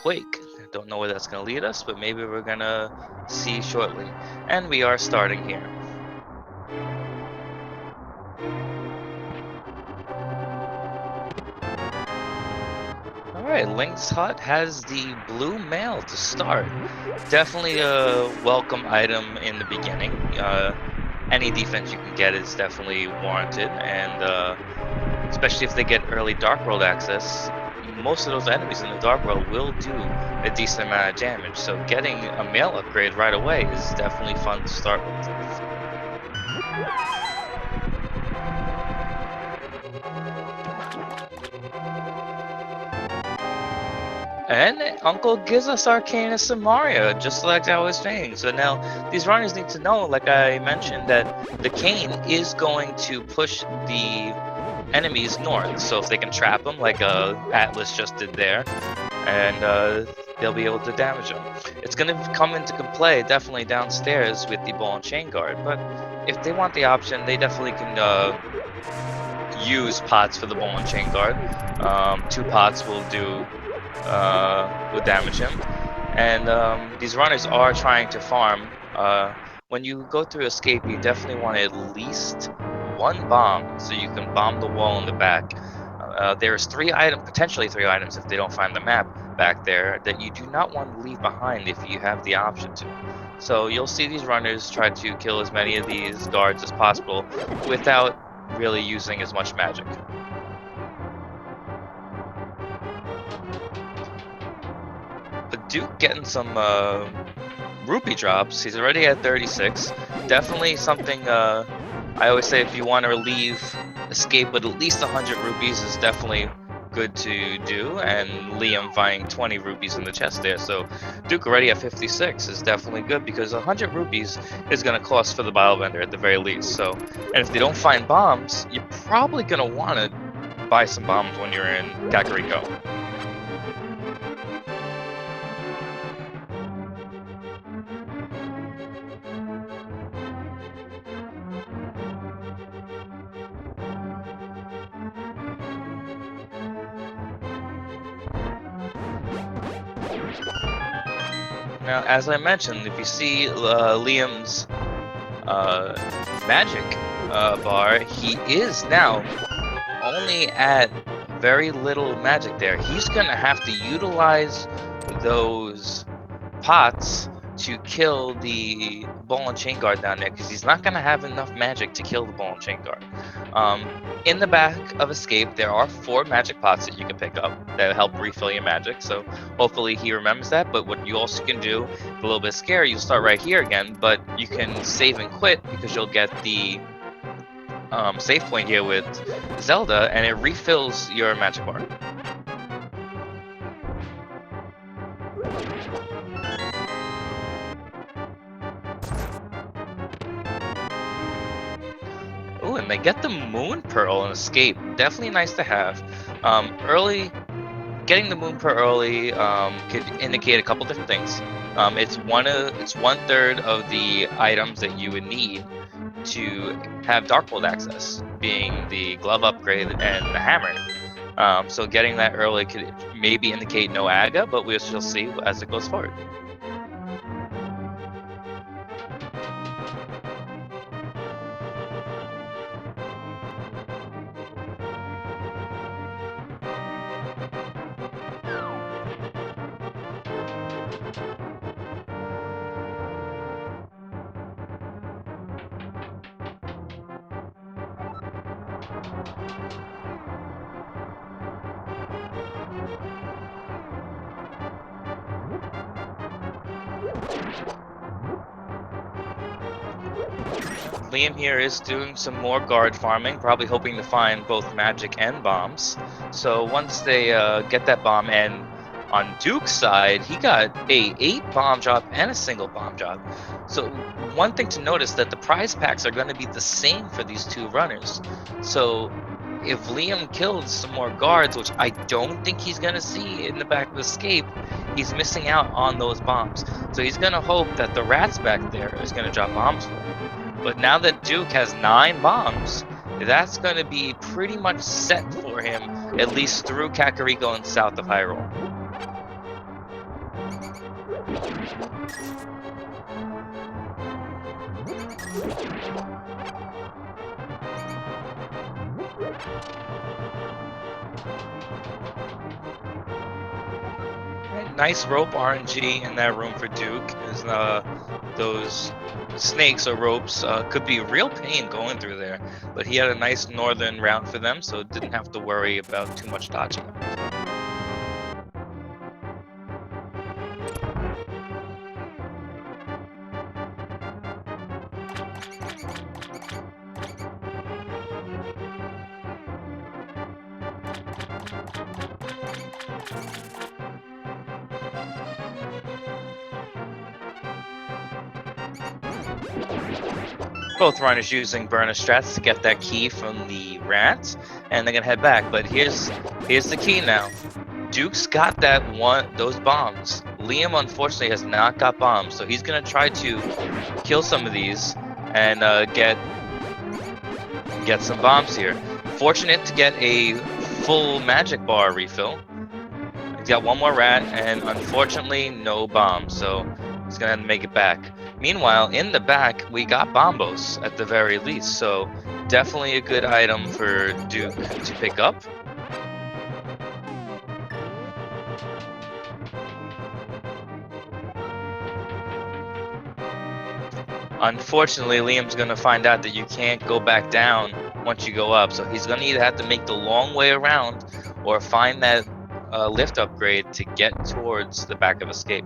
quake. Don't know where that's going to lead us, but maybe we're going to see shortly. And we are starting here. Alright, Link's Hut has the blue mail to start. Definitely a welcome item in the beginning. Any defense you can get is definitely warranted, and especially if they get early Dark World access, most of those enemies in the Dark World will do a decent amount of damage, so getting a mail upgrade right away is definitely fun to start with. And Uncle gives us Arcanus and Mario, just like I was saying. So now these runners need to know, like I mentioned, that the cane is going to push the enemies north. So if they can trap them, like Atlas just did there, and they'll be able to damage them. It's going to come into play definitely downstairs with the ball and chain guard, but if they want the option, they definitely can use pots for the ball and chain guard. 2 pots will do would damage him, and these runners are trying to farm. When you go through escape, you definitely want at least 1 bomb so you can bomb the wall in the back. There's potentially three items if they don't find the map back there that you do not want to leave behind if you have the option to. So you'll see these runners try to kill as many of these guards as possible without really using as much magic. But Duke getting some rupee drops. He's already at 36. Definitely something I always say, if you want to leave escape with at least 100 rupees is definitely good to do, and Liam finding 20 rupees in the chest there. So Duke already at 56 is definitely good, because 100 rupees is going to cost for the bile vendor at the very least. So, and if they don't find bombs, you're probably going to want to buy some bombs when you're in Kakariko. Now, as I mentioned, if you see Liam's magic bar, he is now only at very little magic there. He's going to have to utilize those pots to kill the ball and chain guard down there, because he's not going to have enough magic to kill the ball and chain guard. In the back of escape, there are 4 magic pots that you can pick up that help refill your magic, so hopefully he remembers that. But what you also can do, a little bit scary, you'll start right here again, but you can save and quit, because you'll get the save point here with Zelda, and it refills your magic bar. Ooh, and they get the Moon Pearl in Escape. Definitely nice to have. Getting the Moon Pearl early could indicate a couple different things. It's 1/3 of the items that you would need to have Dark World access, being the glove upgrade and the hammer. So getting that early could maybe indicate no Aga, but we shall see as it goes forward. Liam here is doing some more guard farming, probably hoping to find both magic and bombs. So once they get that bomb, and on Duke's side, he got a 8 bomb drop and a single bomb drop. So one thing to notice, that the prize packs are going to be the same for these 2 runners. So if Liam kills some more guards, which I don't think he's going to see in the back of Escape, he's missing out on those bombs. So he's going to hope that the rats back there is going to drop bombs for him. But now that Duke has 9 bombs, that's going to be pretty much set for him, at least through Kakariko and south of Hyrule. Nice rope RNG in that room for Duke. Is those snakes or ropes could be real pain going through there, but he had a nice northern route for them, so didn't have to worry about too much dodging. Both runners using burner strats to get that key from the rats, and they're gonna head back. But here's the key now. Duke's got those bombs. Liam unfortunately has not got bombs, so he's gonna try to kill some of these and get some bombs here. Fortunate to get a full magic bar refill. He's got one more rat, and unfortunately no bombs, so he's gonna make it back. Meanwhile, in the back, we got bombos at the very least, so definitely a good item for Duke to pick up. Unfortunately, Liam's gonna find out that you can't go back down once you go up, so he's gonna either have to make the long way around or find that lift upgrade to get towards the back of escape.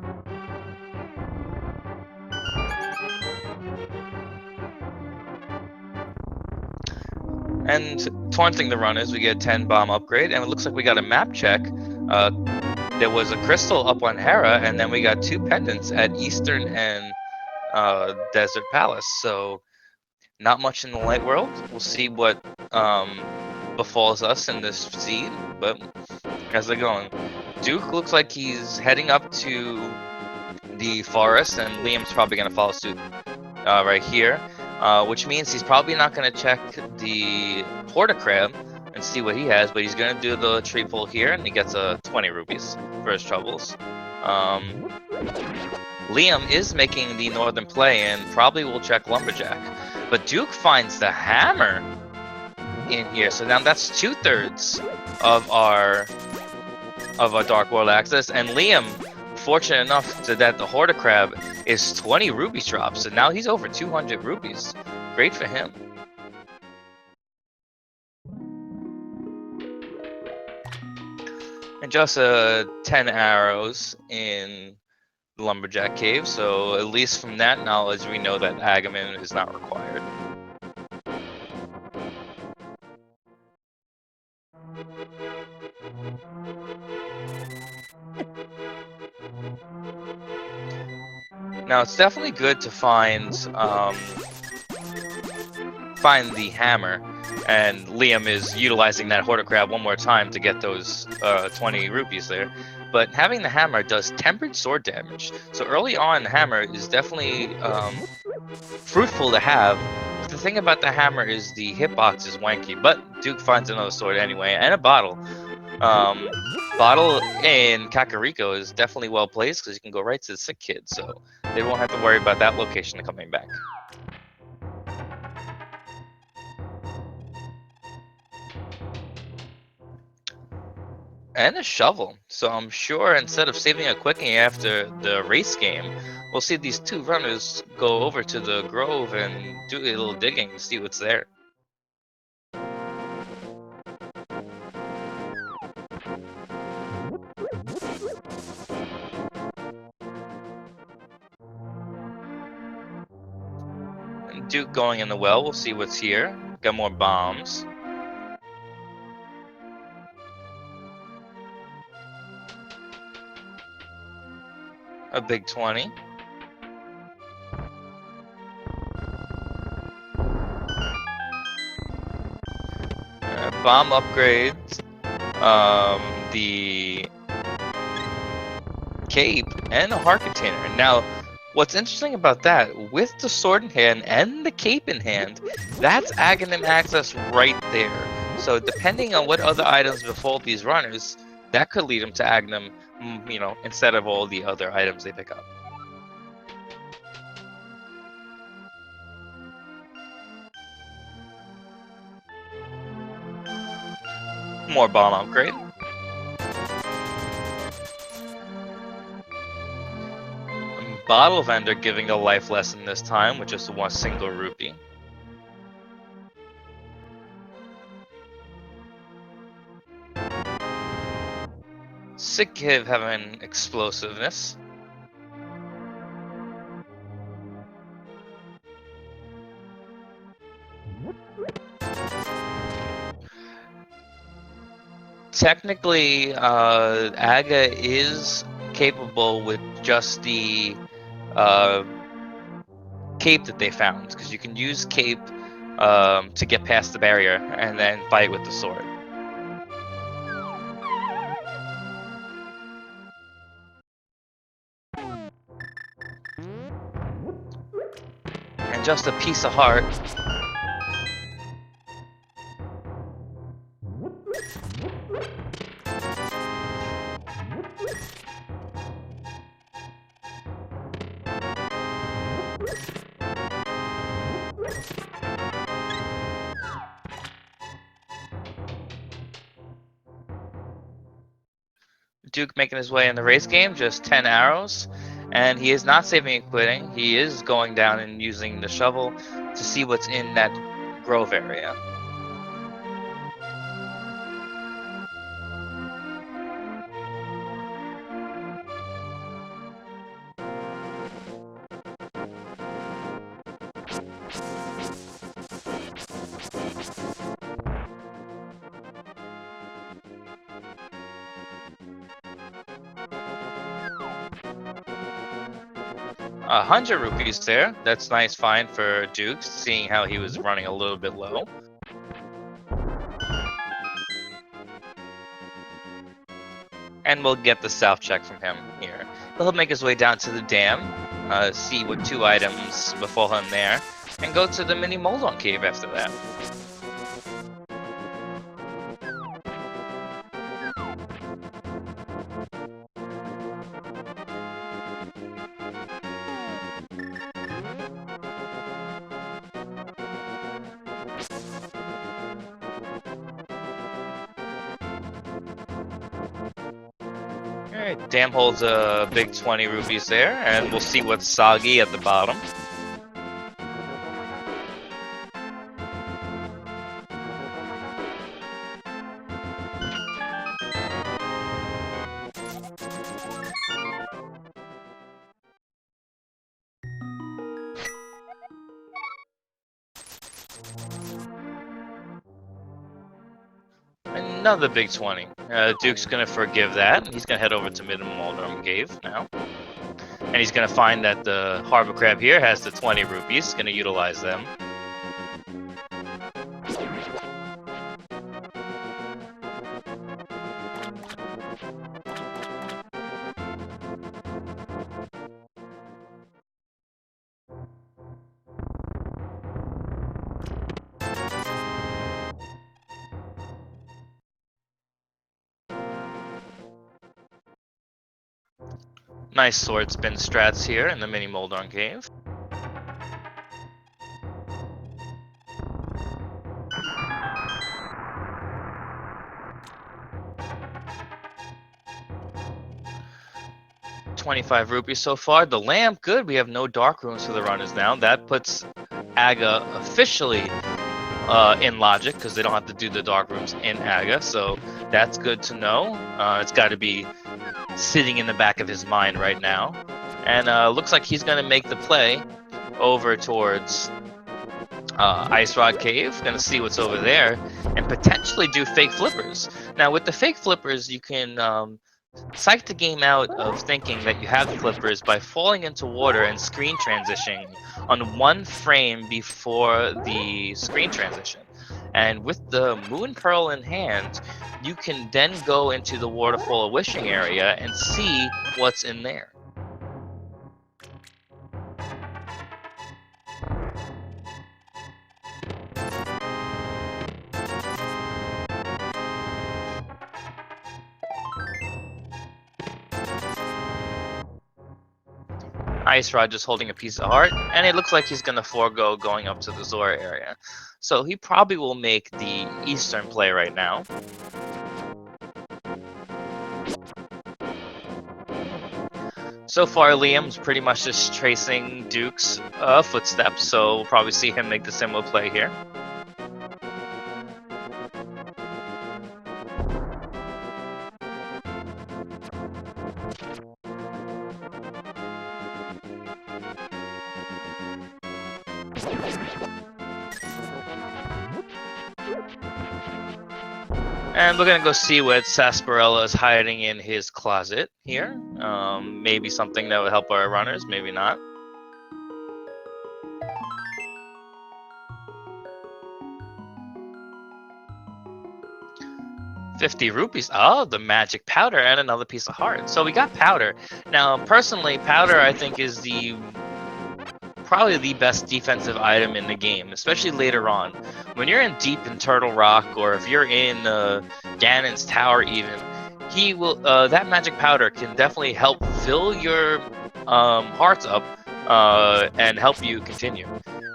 And taunting the runners, we get a 10 bomb upgrade, and it looks like we got a map check. There was a crystal up on Hera, and then we got 2 pendants at Eastern and Desert Palace. So not much in the light world. We'll see what befalls us in this seed, but how's it going? Duke looks like he's heading up to the forest, and Liam's probably going to follow suit right here. Which means he's probably not going to check the Crab and see what he has, but he's going to do the tree pull here, and he gets 20 rupees for his troubles. Liam is making the northern play and probably will check Lumberjack, but Duke finds the hammer in here, so now that's 2/3 of our Dark World access, and Liam, fortunate enough that the Crab is 20 rupees dropped, so now he's over 200 rupees. Great for him. And just 10 arrows in the Lumberjack Cave, so at least from that knowledge we know that Agamen is not required. Now it's definitely good to find the hammer, and Liam is utilizing that Crab one more time to get those 20 rupees there. But having the hammer does tempered sword damage, so early on the hammer is definitely fruitful to have. But the thing about the hammer is the hitbox is wanky, but Duke finds another sword anyway, and a bottle. Bottle in Kakariko is definitely well placed because you can go right to the sick kid, so they won't have to worry about that location coming back. And a shovel, so I'm sure instead of saving a quickie after the race game, we'll see these 2 runners go over to the grove and do a little digging to see what's there. And Duke going in the well, we'll see what's here. Got more bombs. A big 20. Bomb upgrades, the cape, and a heart container. Now, what's interesting about that, with the sword in hand and the cape in hand, that's Aghanim access right there. So depending on what other items befall these runners, that could lead them to Aghanim you know, instead of all the other items they pick up. More bomb upgrade. Bottle vendor giving a life lesson this time with just one single rupee. Sick give having explosiveness. Technically, Aga is capable with just the cape that they found, because you can use cape to get past the barrier and then fight with the sword. And just a piece of heart. Duke making his way in the race game, just 10 arrows. And he is not saving and quitting. He is going down and using the shovel to see what's in that grove area. A 100 rupees there. That's nice find for Duke, seeing how he was running a little bit low. And we'll get the south check from him here. He'll make his way down to the dam, see what 2 items befall him there, and go to the mini Moldon cave after that. Alright, dam holds a big 20 rupees there, and we'll see what's soggy at the bottom. Another big 20. Duke's gonna forgive that. He's gonna head over to Mid Maldrum Cave now. And he's gonna find that the harbor crab here has the 20 rupees. He's gonna utilize them. Nice sword spin strats here in the mini Moldon Cave. $25 rupees so far. The lamp, good. We have no dark rooms for the runners now. That puts Aga officially in logic, because they don't have to do the dark rooms in Aga, so that's good to know. It's got to be sitting in the back of his mind right now. And looks like he's going to make the play over towards Ice Rod Cave. Going to see what's over there and potentially do fake flippers. Now, with the fake flippers, you can psych the game out of thinking that you have the flippers by falling into water and screen transitioning on 1 frame before the screen transition. And with the Moon Pearl in hand, you can then go into the Waterfall of Wishing area and see what's in there. Ice Rod just holding a piece of heart, and it looks like he's going to forego going up to the Zora area. So he probably will make the eastern play right now. So far, Liam's pretty much just tracing Duke's footsteps, so we'll probably see him make the similar play here. And we're gonna go see what Sarsaparilla is hiding in his closet here. Maybe something that would help our runners, maybe not. $50. Oh, the magic powder and another piece of heart. So we got powder. Now, personally, powder I think is probably the best defensive item in the game, especially later on. When you're in deep in Turtle Rock, or if you're in Ganon's Tower even, he will that magic powder can definitely help fill your hearts up and help you continue.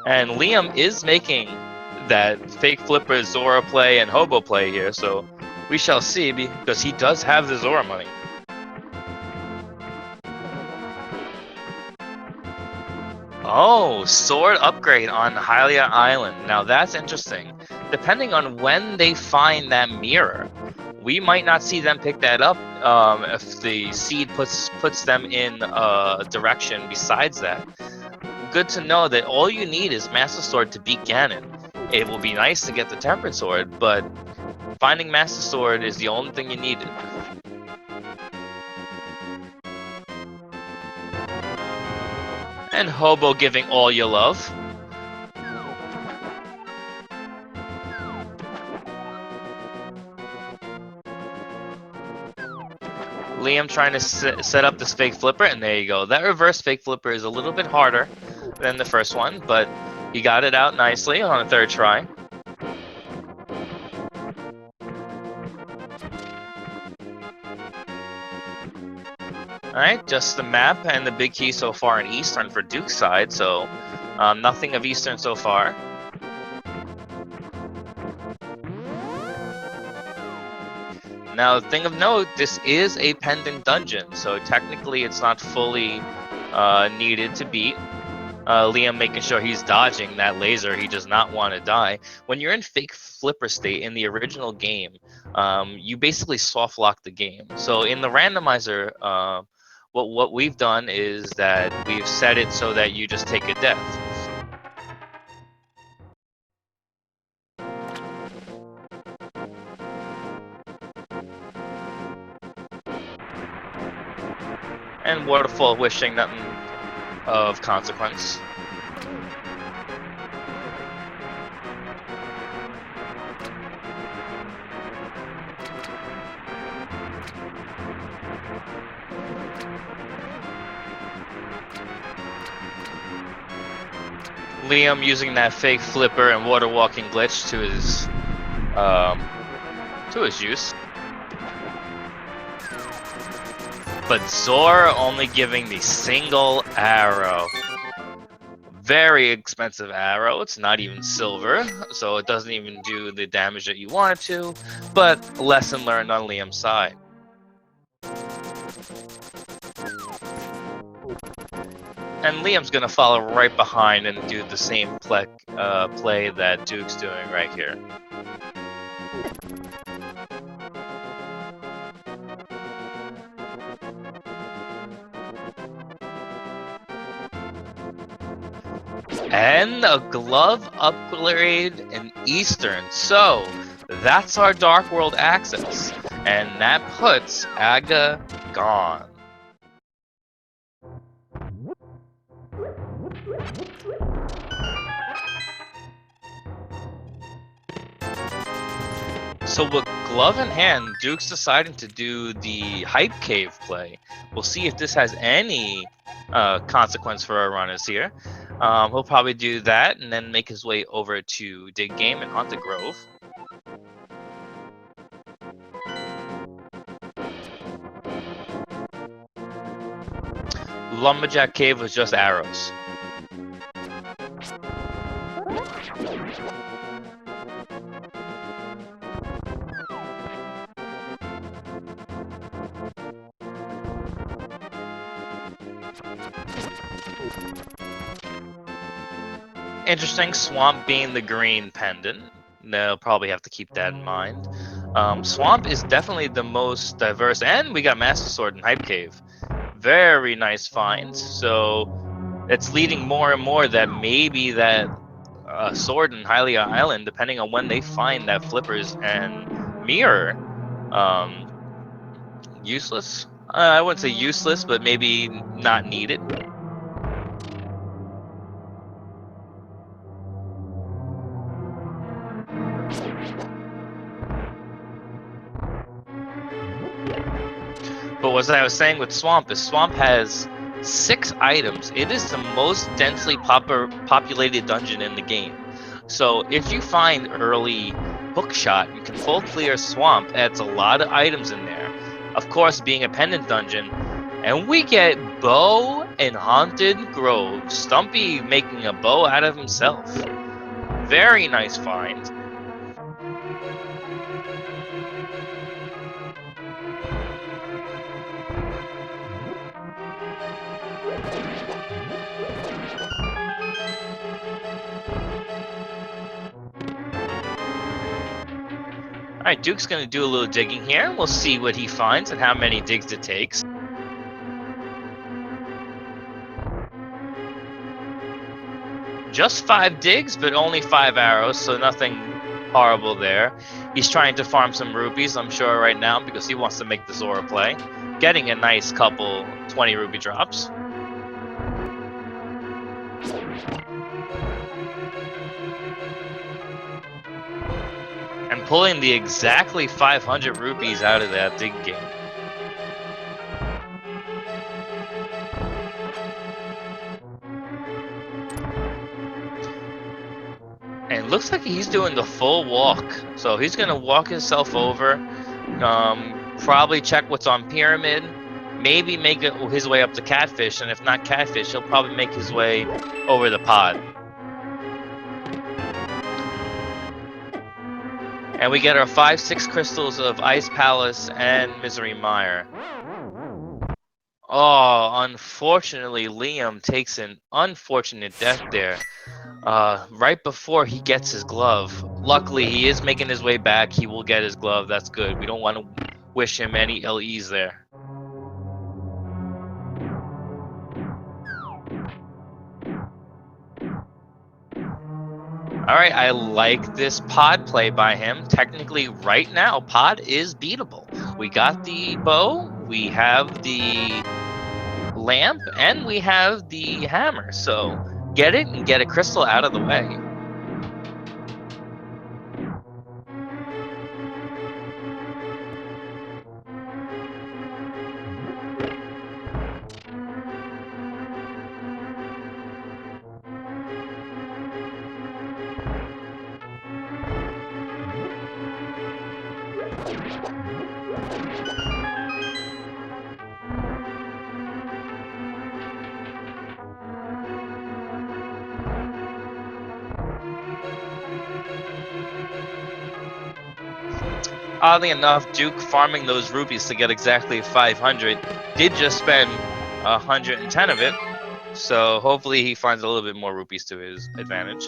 And Liam is making that fake flipper Zora play and hobo play here, so we shall see, because he does have the Zora money. Oh, sword upgrade on Hylia Island. Now that's interesting. Depending on when they find that mirror, we might not see them pick that up if the seed puts them in a direction besides that. Good to know that all you need is Master Sword to beat Ganon. It will be nice to get the Tempered Sword, but finding Master Sword is the only thing you needed. And Hobo giving all your love. Liam trying to set up this fake flipper, and there you go. That reverse fake flipper is a little bit harder than the first one, but he got it out nicely on a third try. Alright, just the map and the big key so far in Eastern for Duke's side, so nothing of Eastern so far. Now, the thing of note, this is a pendant dungeon, so technically it's not fully needed to beat. Liam making sure he's dodging that laser. He does not want to die. When you're in fake flipper state in the original game, you basically soft lock the game. So in the randomizer, what we've done is that we've set it so that you just take a death. And Waterfall wishing nothing of consequence. Liam using that fake flipper and water walking glitch to his use. But Zora only giving the single arrow. Very expensive arrow. It's not even silver, so it doesn't even do the damage that you want it to, but lesson learned on Liam's side. And Liam's gonna follow right behind and do the same play that Duke's doing right here. And a glove upgrade in Eastern. So that's our Dark World access. And that puts Aga gone. So with glove in hand, Duke's deciding to do the Hype Cave play. We'll see if this has any consequence for our runners here. He'll probably do that and then make his way over to Dig Game and Haunted Grove. Lumberjack Cave was just arrows. Interesting, Swamp being the green pendant. They'll probably have to keep that in mind. Swamp is definitely the most diverse, and we got Master Sword and Hype Cave. Very nice finds. So it's leading more and more that maybe that sword in Hylia Island, depending on when they find that flippers and mirror, um, useless. I wouldn't say useless, but maybe not needed. But what I was saying with Swamp is Swamp has 6 items. It is the most densely populated dungeon in the game. So if you find early Hookshot, you can full clear Swamp. Adds a lot of items in there. Of course, being a pendant dungeon. And we get Bow and Haunted Grove. Stumpy making a bow out of himself. Very nice find. Alright, Duke's going to do a little digging here, and we'll see what he finds and how many digs it takes. Just 5 digs, but only 5 arrows, so nothing horrible there. He's trying to farm some rupees, I'm sure, right now, because he wants to make the Zora play. Getting a nice couple 20 rupee drops. And pulling the exactly 500 rupees out of that dig game. And it looks like he's doing the full walk. So he's going to walk himself over, probably check what's on Pyramid, maybe make his way up to Catfish, and if not Catfish, he'll probably make his way over the pod. And we get our 5-6 crystals of Ice Palace and Misery Mire. Oh, unfortunately, Liam takes an unfortunate death there. Right before he gets his glove. Luckily, he is making his way back. He will get his glove. That's good. We don't want to wish him any LEs there. Alright, I like this pod play by him. Technically, right now, pod is beatable. We got the bow, we have the lamp, and we have the hammer. So get it and get a crystal out of the way. Oddly enough, Duke farming those rupees to get exactly 500 did just spend 110 of it. So hopefully he finds a little bit more rupees to his advantage.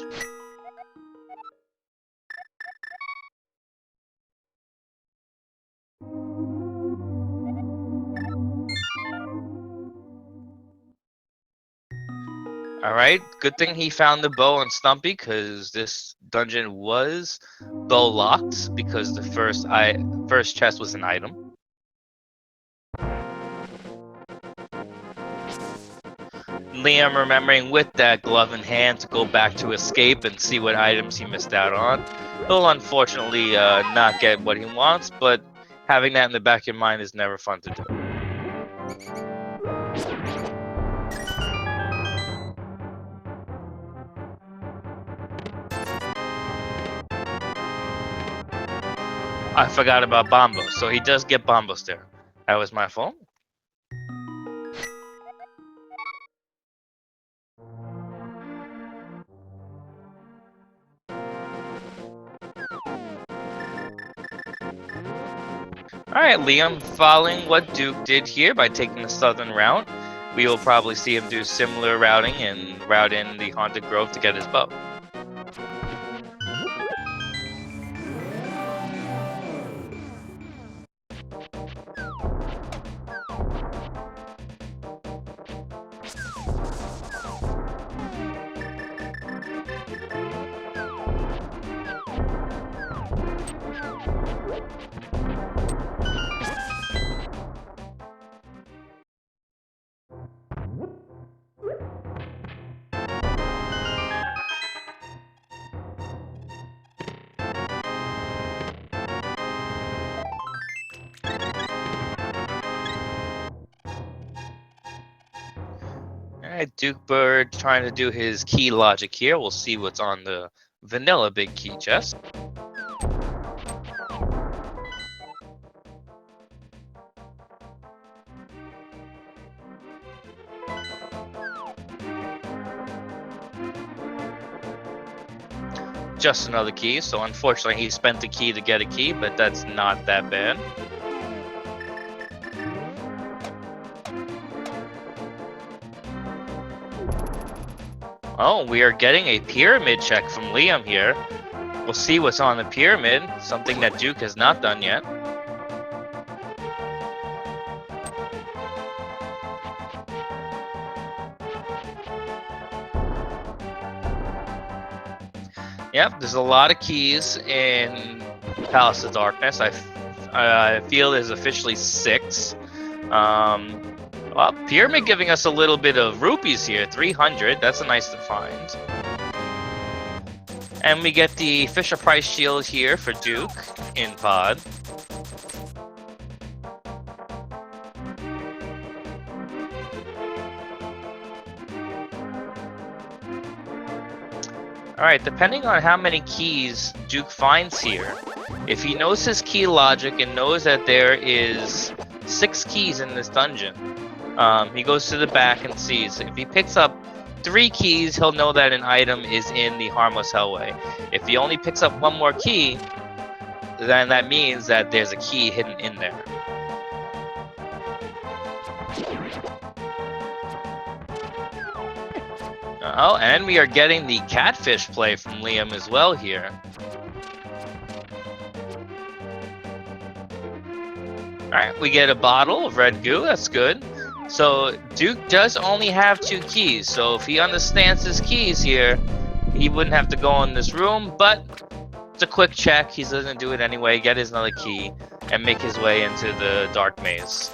Alright, good thing he found the bow on Stumpy, because this dungeon was bow locked, because the first chest was an item. Liam remembering with that glove in hand to go back to escape and see what items he missed out on. He'll unfortunately not get what he wants, but having that in the back of your mind is never fun to do. I forgot about Bombo, so he does get Bombos there. That was my fault. Alright, Liam, following what Duke did here by taking the southern route, we will probably see him do similar routing and route in the Haunted Grove to get his bow. Alright, DukeFireBird trying to do his key logic here. We'll see what's on the vanilla big key chest. Just another key, so unfortunately he spent the key to get a key, but that's not that bad. Oh, we are getting a pyramid check from Liam here. We'll see what's on the pyramid, something that Duke has not done yet. Yep, there's a lot of keys in Palace of Darkness. I feel there's officially 6. Well, Pyramid giving us a little bit of rupees here, 300. That's a nice to find. And we get the Fisher Price shield here for Duke in pod. Alright, depending on how many keys Duke finds here, if he knows his key logic and knows that there is 6 keys in this dungeon, he goes to the back and sees. If he picks up 3 keys, he'll know that an item is in the Harmless Hellway. If he only picks up 1 more key, then that means that there's a key hidden in there. Oh, and we are getting the catfish play from Liam as well here. Alright, we get a bottle of red goo, that's good. So Duke does only have 2 keys, so if he understands his keys here, he wouldn't have to go in this room, but it's a quick check. He doesn't do it anyway, get his another key, and make his way into the dark maze.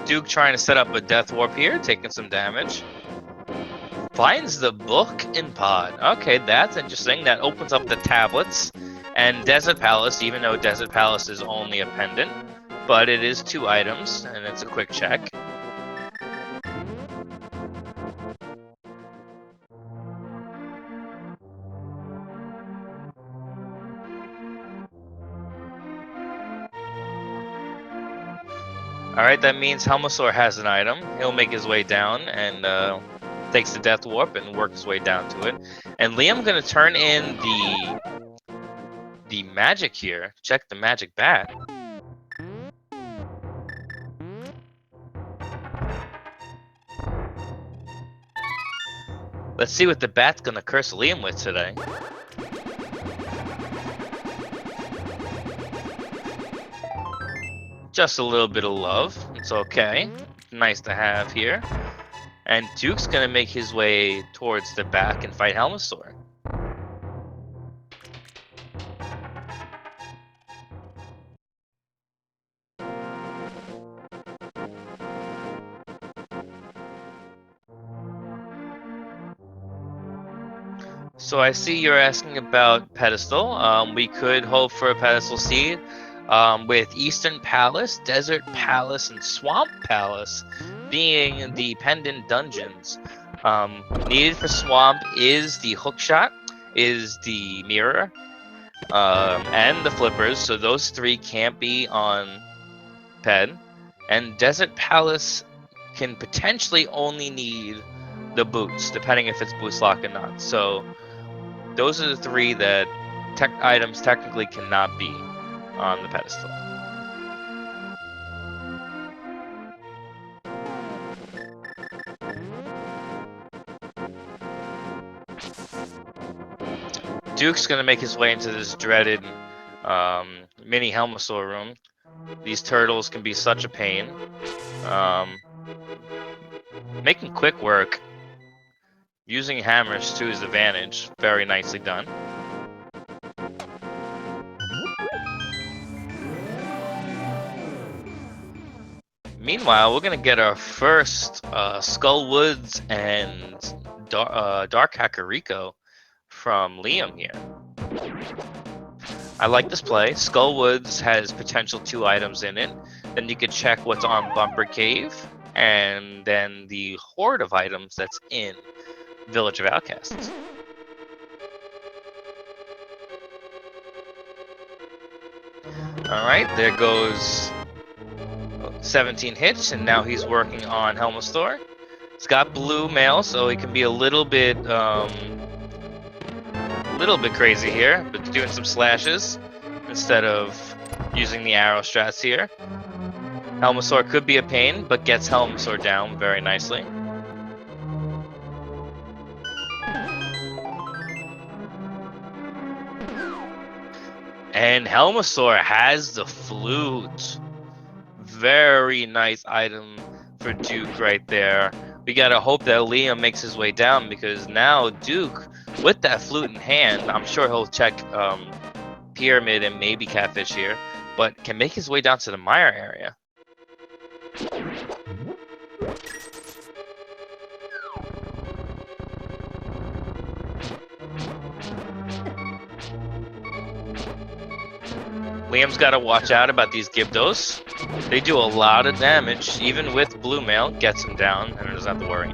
Duke trying to set up a death warp here, taking some damage. Finds the book in pod. Okay, that's interesting. That opens up the tablets and Desert Palace, even though Desert Palace is only a pendant, but it is 2 items, and it's a quick check. Alright, that means Helmosaur has an item. He'll make his way down and takes the Death Warp and work his way down to it. And Liam gonna turn in the magic here. Check the magic bat. Let's see what the bat's gonna curse Liam with today. Just a little bit of love. It's okay. Nice to have here. And Duke's gonna make his way towards the back and fight Helmosaur. So I see you're asking about pedestal. We could hope for a pedestal seed with Eastern Palace, Desert Palace, and Swamp Palace being the pendant dungeons. Needed for Swamp is the hookshot, is the mirror, and the flippers, so those 3 can't be on Pen. And Desert Palace can potentially only need the boots, depending if it's boost lock or not. So those are the 3 that items technically cannot be on the pedestal. Duke's gonna make his way into this dreaded mini Helmosaur room. These turtles can be such a pain. Making quick work. Using hammers to his advantage. Very nicely done. Meanwhile, we're gonna get our first Skull Woods and Dark Kakariko from Liam here. I like this play. Skull Woods has potential 2 items in it. Then you could check what's on Bumper Cave, and then the horde of items that's in Village of Outcasts. Alright, there goes 17 hits, and now he's working on Helmosaur. It's got blue mail, so he can be a little bit crazy here, but doing some slashes instead of using the arrow strats here. Helmosaur could be a pain, but gets Helmosaur down very nicely. And Helmosaur has the flute. Very nice item for Duke right there. We gotta hope that Liam makes his way down, because now Duke, with that flute in hand, I'm sure he'll check Pyramid and maybe Catfish here, but can make his way down to the mire area. Liam's got to watch out about these Gyptos. They do a lot of damage, even with blue mail. Gets him down, and doesn't have to worry.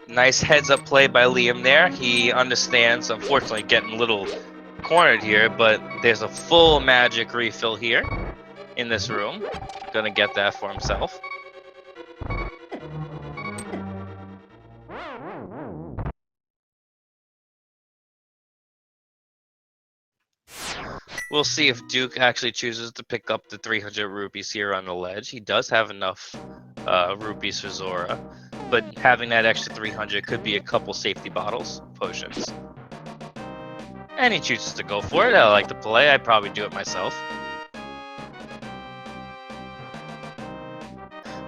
Nice heads-up play by Liam there. He understands, unfortunately, getting a little cornered here, but there's a full magic refill here in this room. Gonna get that for himself. We'll see if Duke actually chooses to pick up the 300 rupees here on the ledge. He does have enough rupees for Zora, but having that extra 300 could be a couple safety bottles, potions. And he chooses to go for it. I like to play. I'd probably do it myself.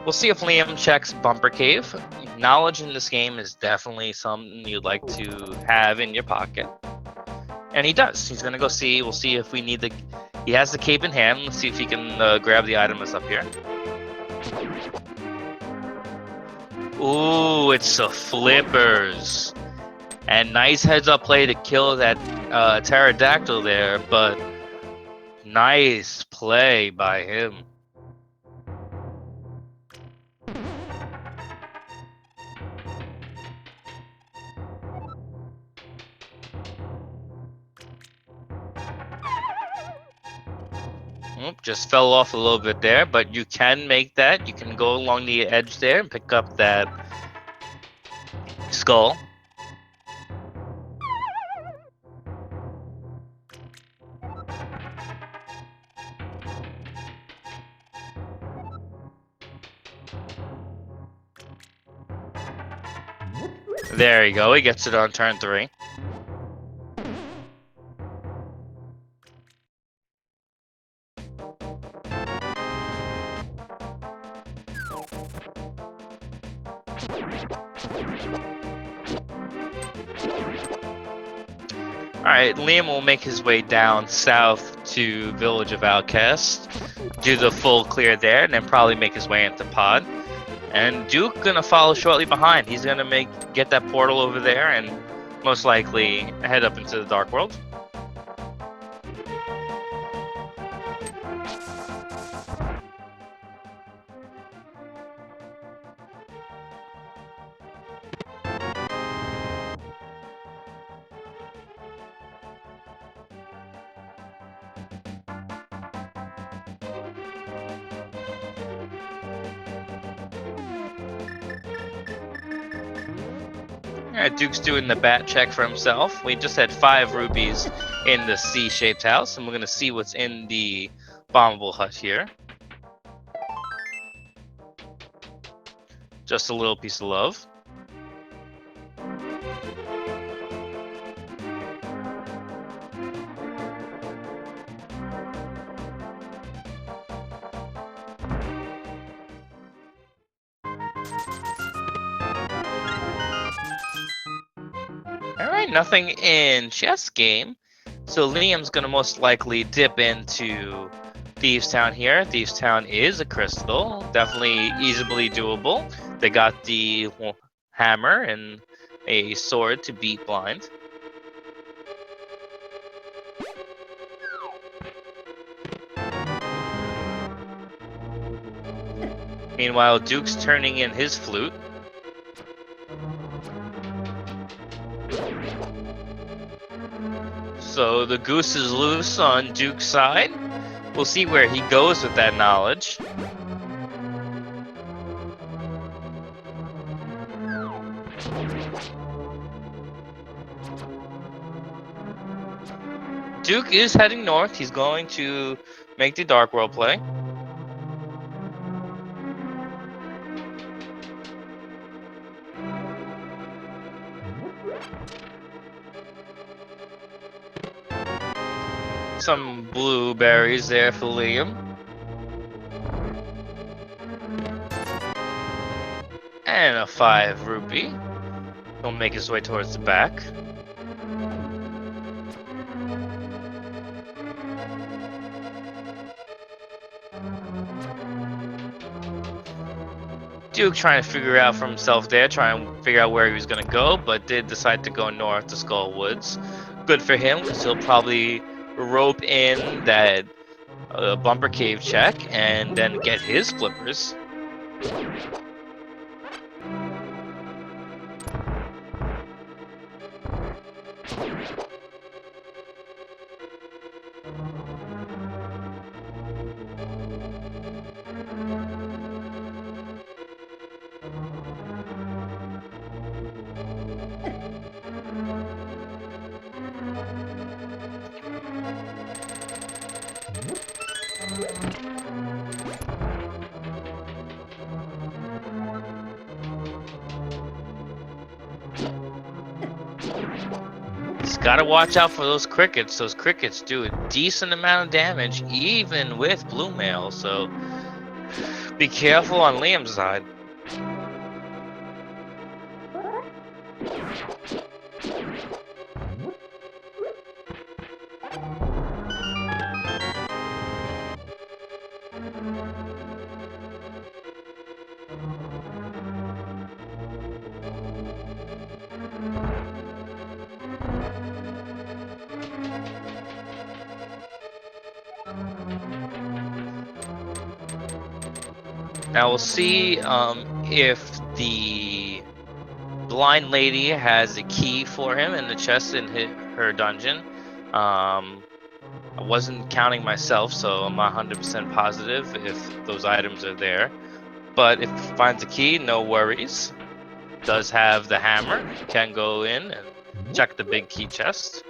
We'll see if Liam checks Bumper Cave. Knowledge in this game is definitely something you'd like to have in your pocket. And he does. He's gonna go see. We'll see if we need the... He has the cape in hand. Let's see if he can grab the item that's up here. Ooh, it's the flippers. And nice heads-up play to kill that pterodactyl there, but nice play by him. Oop, just fell off a little bit there, but you can make that. You can go along the edge there and pick up that skull. There you go, he gets it on turn 3. Alright, Liam will make his way down south to Village of Outcasts, do the full clear there, and then probably make his way into Pod. And Duke gonna follow shortly behind. He's gonna get that portal over there and most likely head up into the Dark World. Alright, Duke's doing the bat check for himself. We just had 5 rubies in the C-shaped house, and we're gonna see what's in the bombable hut here. Just a little piece of love. Alright, nothing in chess game. So Liam's gonna most likely dip into Thieves Town here. Thieves Town is a crystal, definitely easily doable. They got the hammer and a sword to beat blind. Meanwhile, Duke's turning in his flute. So the goose is loose on Duke's side. We'll see where he goes with that knowledge. Duke is heading north. He's going to make the Dark World play. Some blueberries there for Liam. And a 5 rupee. He'll make his way towards the back. Duke trying to figure out for himself there, trying to figure out where he was going to go, but did decide to go north to Skull Woods. Good for him, because he'll probably rope in that bumper cave check and then get his flippers. He's gotta watch out for those crickets. Those crickets do a decent amount of damage, even with blue mail, so be careful on Liam's side. Now we'll see if the blind lady has a key for him in the chest in her dungeon. I wasn't counting myself, so I'm not 100% positive if those items are there. But if he finds a key, no worries. Does have the hammer, can go in and check the big key chest.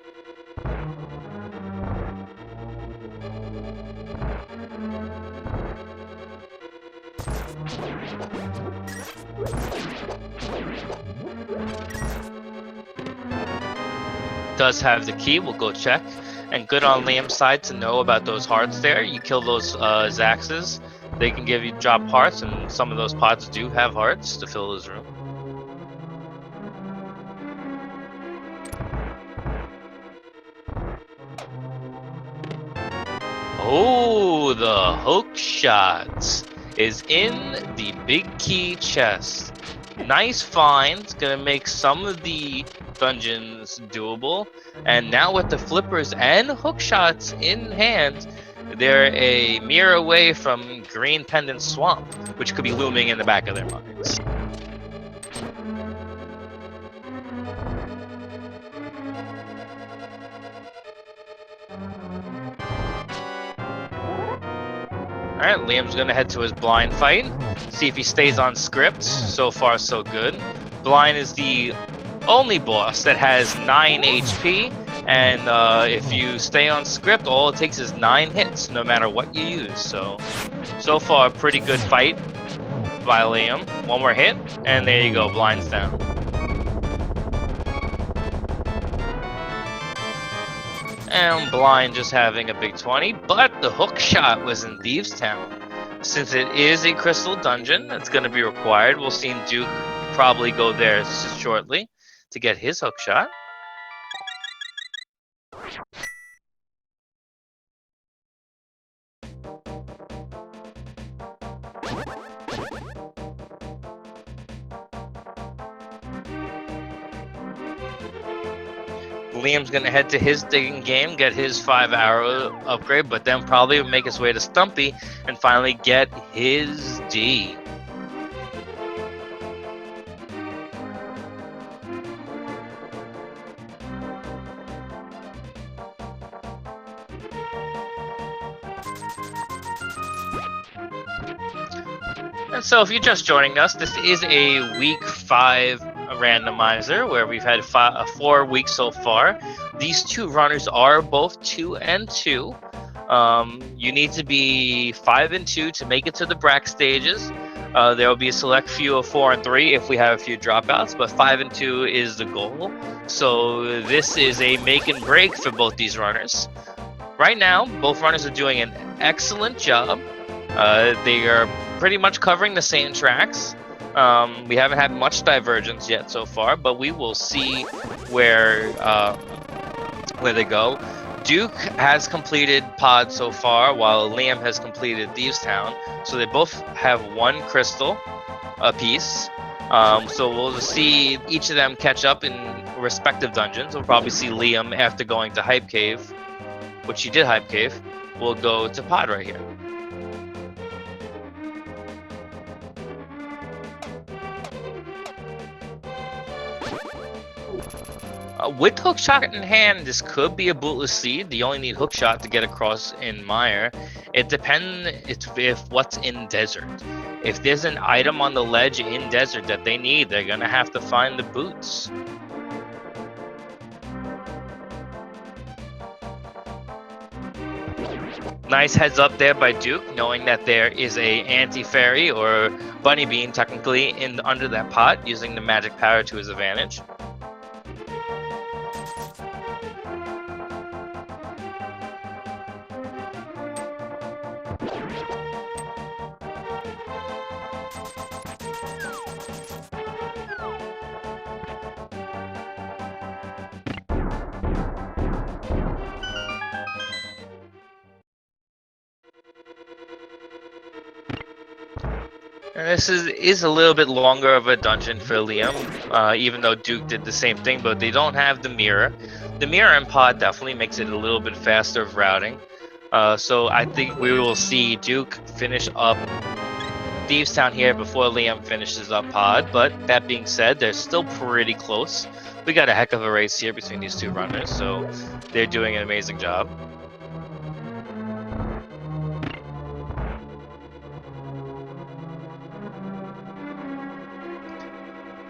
Does have the key, we'll go check. And good on Liam's side to know about those hearts there. You kill those Zaxes, they can give you drop hearts, and some of those pods do have hearts to fill his room. Oh, the hook shots. is in the big key chest. Nice find. It's gonna make some of the dungeons doable. And now with the flippers and hook shots in hand, they're a mirror away from Green Pendant Swamp, which could be looming in the back of their minds. Alright, Liam's gonna head to his blind fight, see if he stays on script. So far, so good. Blind is the only boss that has 9 HP, and if you stay on script, all it takes is 9 hits, no matter what you use. So far, pretty good fight by Liam. One more hit, and there you go, Blind's down. And Blind just having a big 20, but the hook shot was in Thieves Town. Since it is a crystal dungeon, it's going to be required. We'll see Duke probably go there shortly to get his hook shot. Liam's gonna head to his digging game, get his 5-arrow upgrade, but then probably make his way to Stumpy and finally get his D. And so if you're just joining us, this is a week 5 randomizer where we've had 4 weeks so far. These 2 runners are both 2 and 2. You need to be 5 and 2 to make it to the BRAC stages. There will be a select few of 4 and 3 if we have a few dropouts, but 5 and 2 is the goal. So this is a make and break for both these runners. Right now, both runners are doing an excellent job. They are pretty much covering the same tracks. We haven't had much divergence yet so far, but we will see where they go. Duke has completed Pod so far, while Liam has completed Thieves Town. So they both have 1 crystal apiece. So we'll see each of them catch up in respective dungeons. We'll probably see Liam after going to Hype Cave, which he did Hype Cave. We'll go to Pod right here. With hookshot in hand, this could be a bootless seed. You only need hookshot to get across in Mire. It depends if what's in desert. If there's an item on the ledge in desert that they need, they're gonna have to find the boots. Nice heads up there by Duke, knowing that there is a anti-fairy or bunny bean technically under that pot, using the magic power to his advantage. And this is a little bit longer of a dungeon for Liam, even though Duke did the same thing, but they don't have the mirror. The mirror and pod definitely makes it a little bit faster of routing. So I think we will see Duke finish up Thieves Town here before Liam finishes up Pod, but that being said, they're still pretty close. We got a heck of a race here between these 2 runners, so they're doing an amazing job.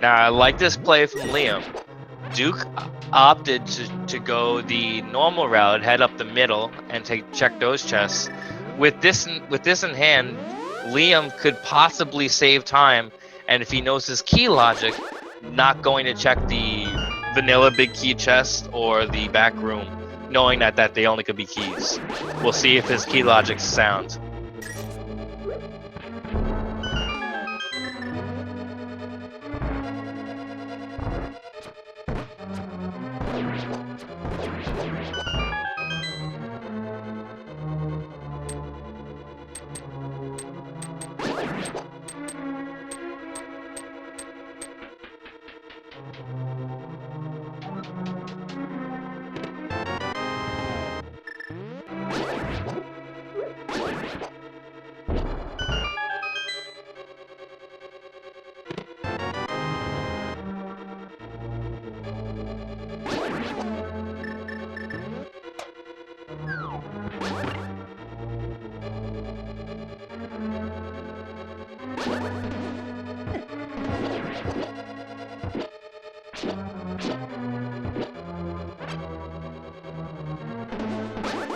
Now, I like this play from Liam. Duke opted to go the normal route, head up the middle, and check those chests. With this in hand, Liam could possibly save time, and if he knows his key logic, not going to check the vanilla big key chest or the back room, knowing that they only could be keys. We'll see if his key logic's sound.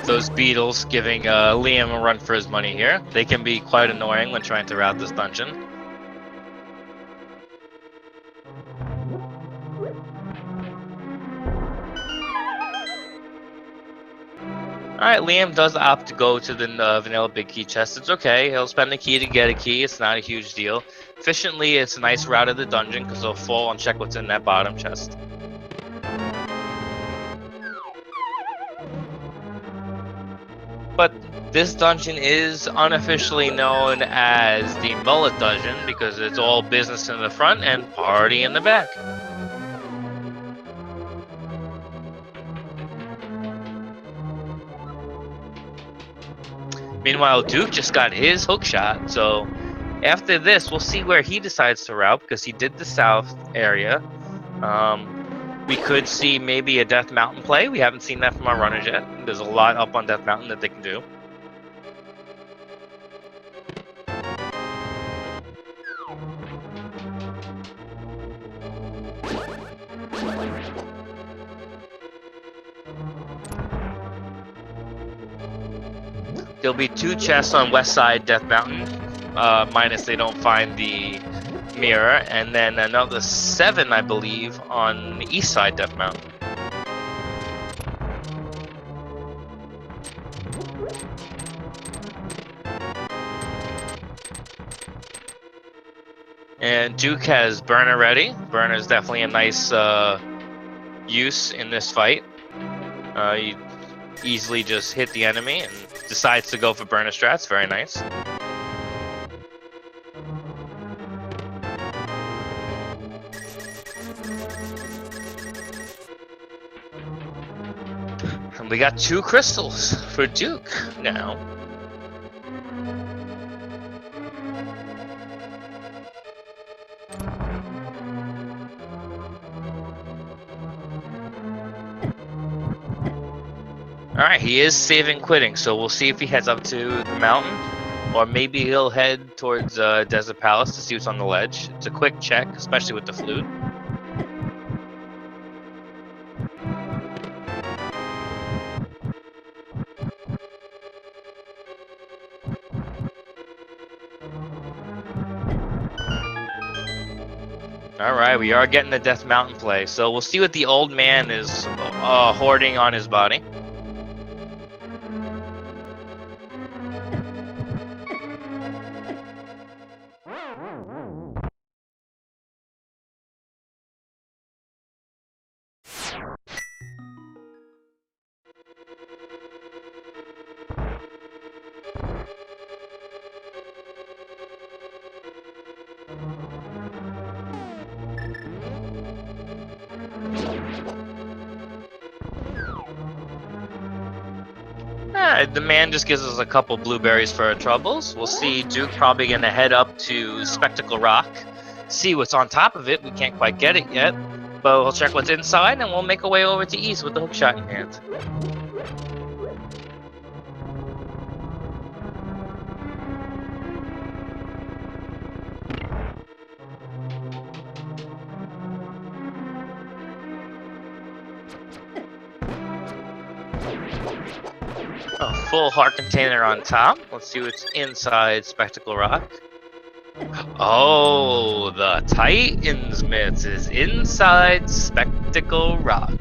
those beetles giving Liam a run for his money here. They can be quite annoying when trying to route this dungeon. Alright, Liam does opt to go to the vanilla big key chest. It's okay. He'll spend the key to get a key. It's not a huge deal. Efficiently, it's a nice route of the dungeon because he'll fall and check what's in that bottom chest. But this dungeon is unofficially known as the Mullet Dungeon because it's all business in the front and party in the back. Meanwhile, Duke just got his hook shot, so after this, we'll see where he decides to route because he did the south area. We could see maybe a Death Mountain play. We haven't seen that from our runners yet. There's a lot up on Death Mountain that they can do. There'll be 2 chests on west side Death Mountain, minus they don't find the mirror, and then another 7, I believe, on the east side Death Mountain. And Duke has Burner ready. Burner is definitely a nice use in this fight. He easily just hit the enemy and decides to go for Burner strats. Very nice. And we got 2 crystals for Duke now. Alright, he is saving quitting, so we'll see if he heads up to the mountain, or maybe he'll head towards Desert Palace to see what's on the ledge. It's a quick check, especially with the flute. Alright, we are getting the Death Mountain play, so we'll see what the old man is hoarding on his body. The man just gives us a couple blueberries for our troubles. We'll see Duke probably going to head up to Spectacle Rock, see what's on top of it. We can't quite get it yet, but we'll check what's inside and we'll make our way over to East with the hookshot in hand. A full heart container on top. Let's see what's inside Spectacle Rock. Oh, the Titan's Myths is inside Spectacle Rock.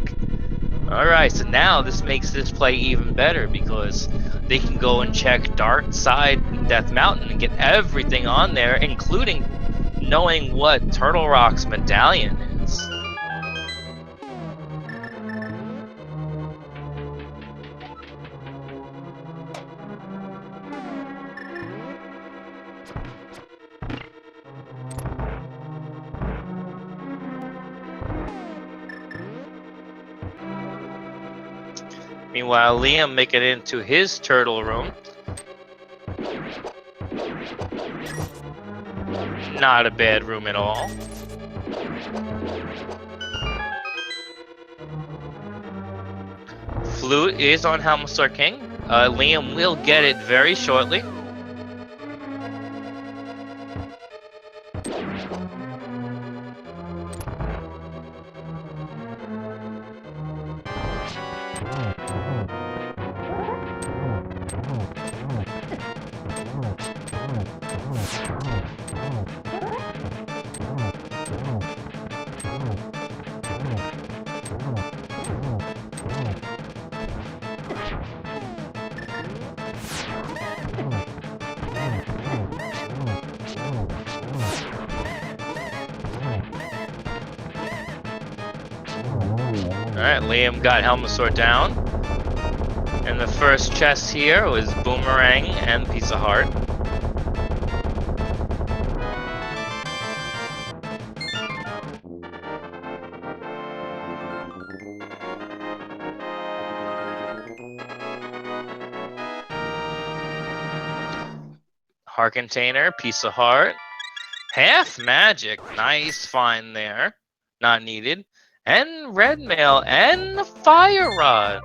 Alright, so now this makes this play even better because they can go and check Dark Side Death Mountain and get everything on there, including knowing what Turtle Rock's medallion is. Meanwhile, Liam making it into his turtle room. Not a bad room at all. Flute is on Helmstar King. Liam will get it very shortly. Alright, Liam got Helmasaur down. And the first chest here was Boomerang and Piece of Heart. Heart Container, Piece of Heart. Half Magic, nice find there. Not needed. And Red Mail and the Fire Rod.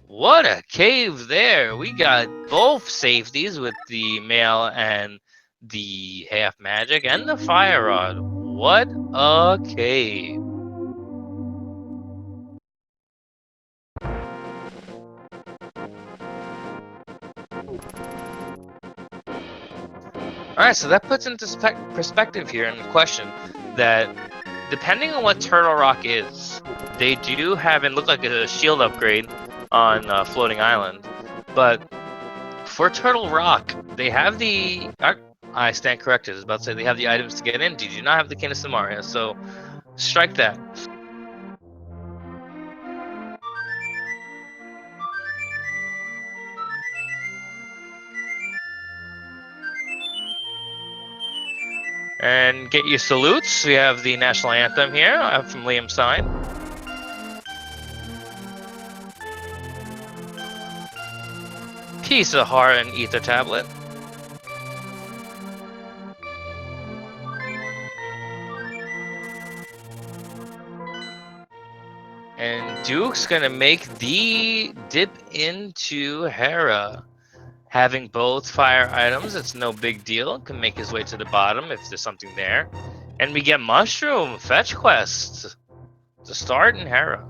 What a cave there. We got both safeties with the mail and the half magic and the fire rod. What a cave. Alright, so that puts into perspective here in the question that depending on what Turtle Rock is, they do have and look like a shield upgrade on Floating Island. But for Turtle Rock, they have the... I stand corrected. I was about to say they have the items to get in. They do not have the King of Samaria, so strike that. And get your salutes. We have the national anthem here from Liam's side. Piece of Heart and Ether Tablet. And Duke's gonna make the dip into Hera. Having both fire items, it's no big deal. Can make his way to the bottom if there's something there. And we get Mushroom Fetch Quest to start in Hera.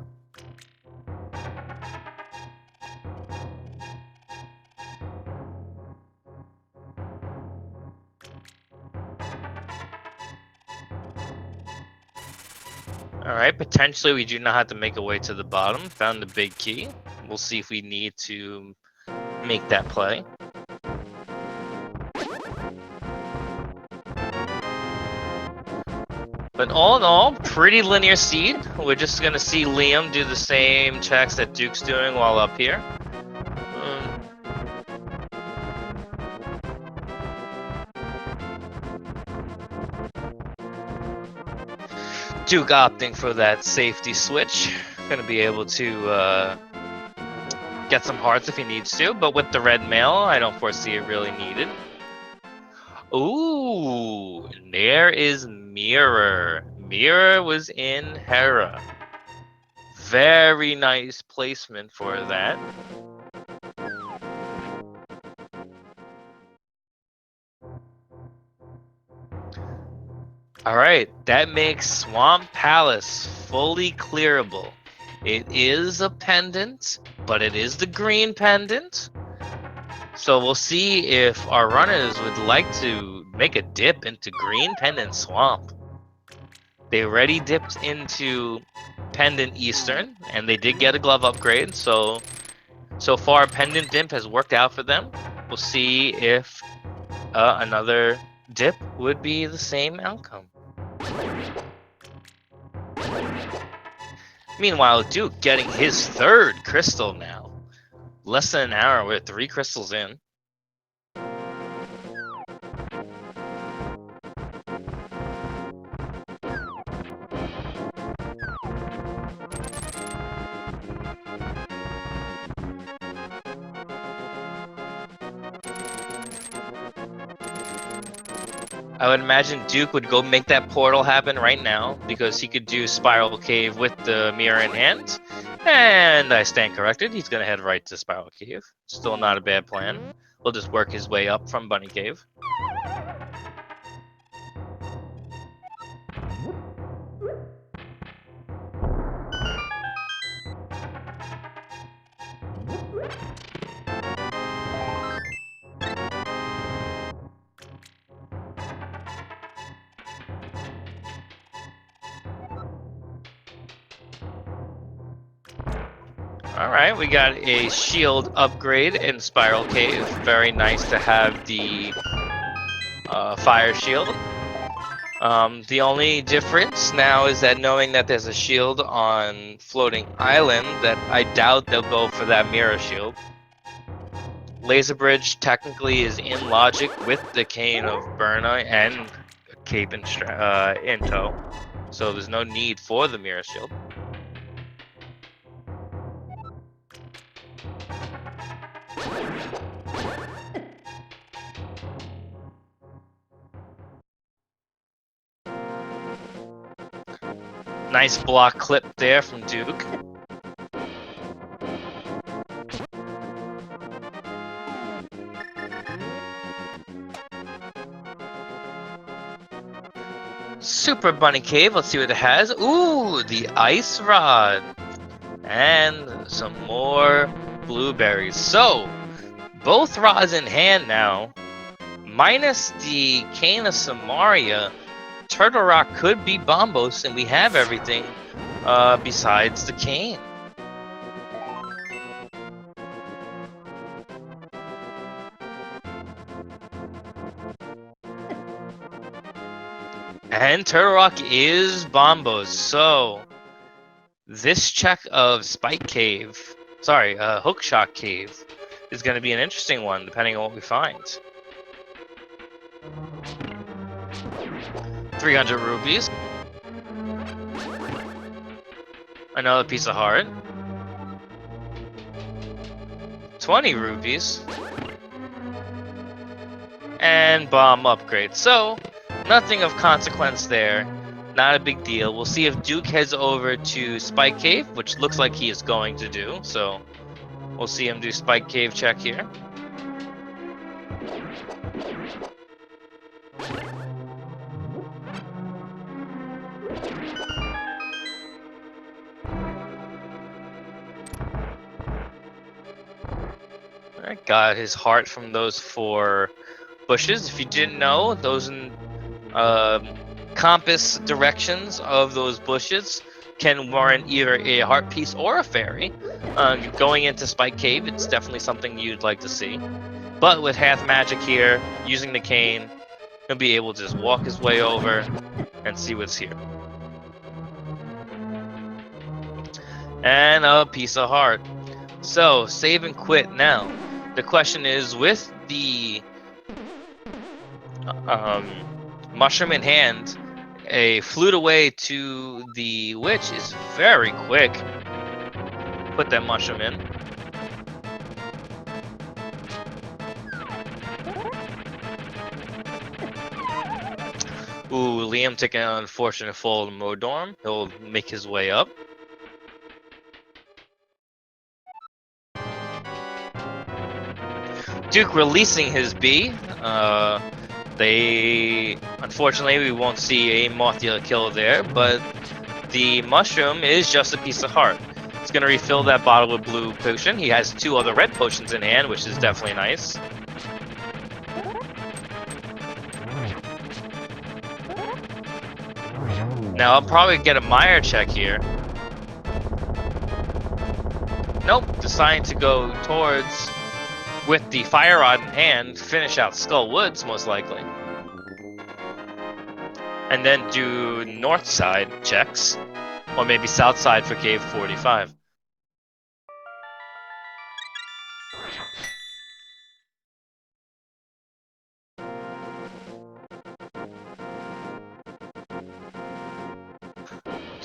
Alright, potentially we do not have to make a way to the bottom. Found the big key. We'll see if we need to make that play. But all in all, pretty linear seed. We're just gonna see Liam do the same checks that Duke's doing while up here. Duke opting for that safety switch. Gonna be able to get some hearts if he needs to, but with the red mail, I don't foresee it really needed. Ooh, there is Mirror. Mirror was in Hera. Very nice placement for that. Alright, that makes Swamp Palace fully clearable. It is a pendant, but it is the green pendant. So we'll see if our runners would like to make a dip into Green Pendant Swamp. They already dipped into Pendant Eastern, and they did get a glove upgrade, so far Pendant Dip has worked out for them. We'll see if another dip would be the same outcome. Meanwhile, Duke getting his third crystal now. Less than an hour with 3 crystals in. I would imagine Duke would go make that portal happen right now because he could do Spiral Cave with the mirror in hand. And I stand corrected. He's going to head right to Spiral Cave. Still not a bad plan. We'll just work his way up from Bunny Cave. Alright, we got a shield upgrade in Spiral Cave. Very nice to have the fire shield. The only difference now is that knowing that there's a shield on Floating Island, that I doubt they'll go for that mirror shield. Laser Bridge technically is in logic with the Cane of Burna and Cape in tow, so there's no need for the mirror shield. Nice block clip there from Duke. Super Bunny Cave, let's see what it has. Ooh, the Ice Rod. And some more blueberries. So, both rods in hand now. Minus the Cane of Samaria, Turtle Rock could be Bombos, and we have everything besides the cane. And Turtle Rock is Bombos, so this check of Spike Cave, Hookshot Cave, is going to be an interesting one, depending on what we find. 300 rupees. Another piece of heart. 20 rupees. And bomb upgrade. So, nothing of consequence there. Not a big deal. We'll see if Duke heads over to Spike Cave, which looks like he is going to do. So, we'll see him do Spike Cave check here. Alright, got his heart from those 4 bushes. If you didn't know, those compass directions of those bushes can warrant either a heart piece or a fairy. Going into Spike Cave, it's definitely something you'd like to see. But with half magic here, using the cane, he'll be able to just walk his way over and see what's here. And a piece of heart. So, save and quit now. The question is, with the mushroom in hand, a flute away to the witch is very quick. Put that mushroom in. Ooh, Liam taking an unfortunate fall to Modorm. He'll make his way up. Duke releasing his B. Unfortunately, we won't see a Mothula kill there, but the mushroom is just a piece of heart. He's going to refill that bottle with blue potion. He has 2 other red potions in hand, which is definitely nice. Now, I'll probably get a Meyer check here. Nope, deciding to go towards, with the fire rod in hand, finish out Skull Woods, most likely. And then do north side checks, or maybe south side for Cave 45.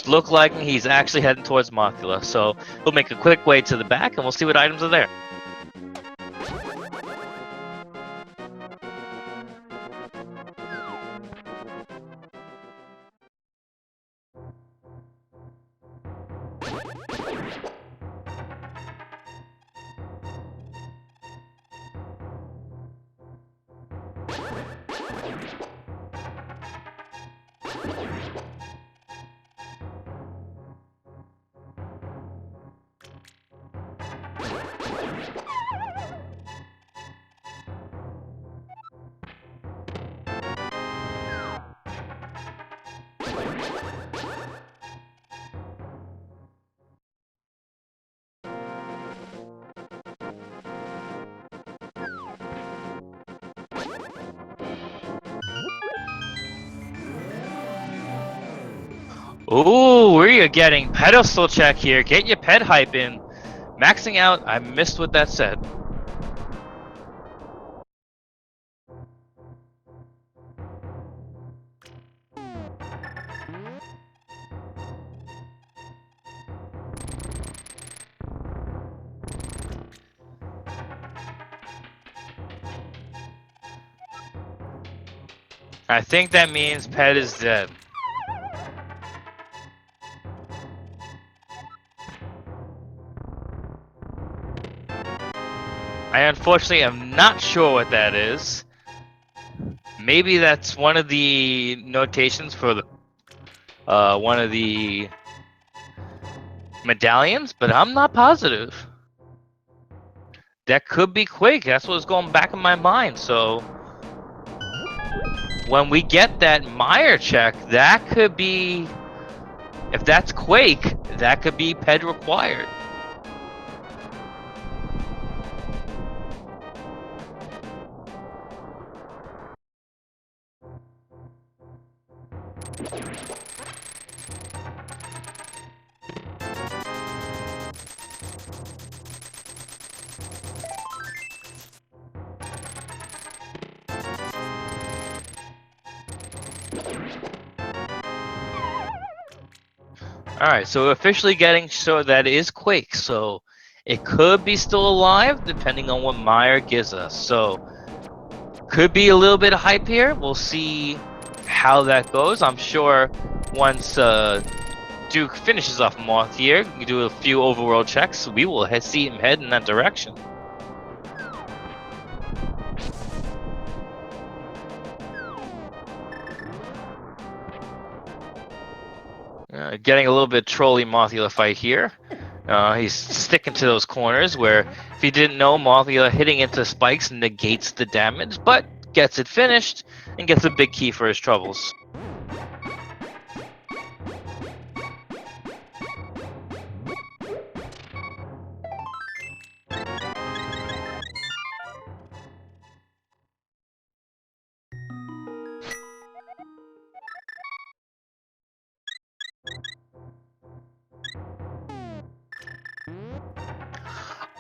Look like he's actually heading towards Mothula, so we'll make a quick way to the back and we'll see what items are there. Ooh, we're getting pedestal check here. Get your ped hype in. Maxing out, I missed what that said. I think that means ped is dead. I unfortunately am not sure what that is. Maybe that's one of the notations for the one of the medallions, but I'm not positive. That could be Quake. That's what's going back in my mind. So when we get that Meyer check, that could be, if that's Quake, that could be ped required. Alright, so officially getting so that is Quake, so it could be still alive depending on what Meyer gives us. So could be a little bit of hype here. We'll see how that goes. I'm sure once Duke finishes off Moth here, do a few overworld checks, we will see him head in that direction. Getting a little bit trolly Mothula fight here. He's sticking to those corners where, if you didn't know, Mothula hitting into spikes negates the damage, but gets it finished and gets a big key for his troubles.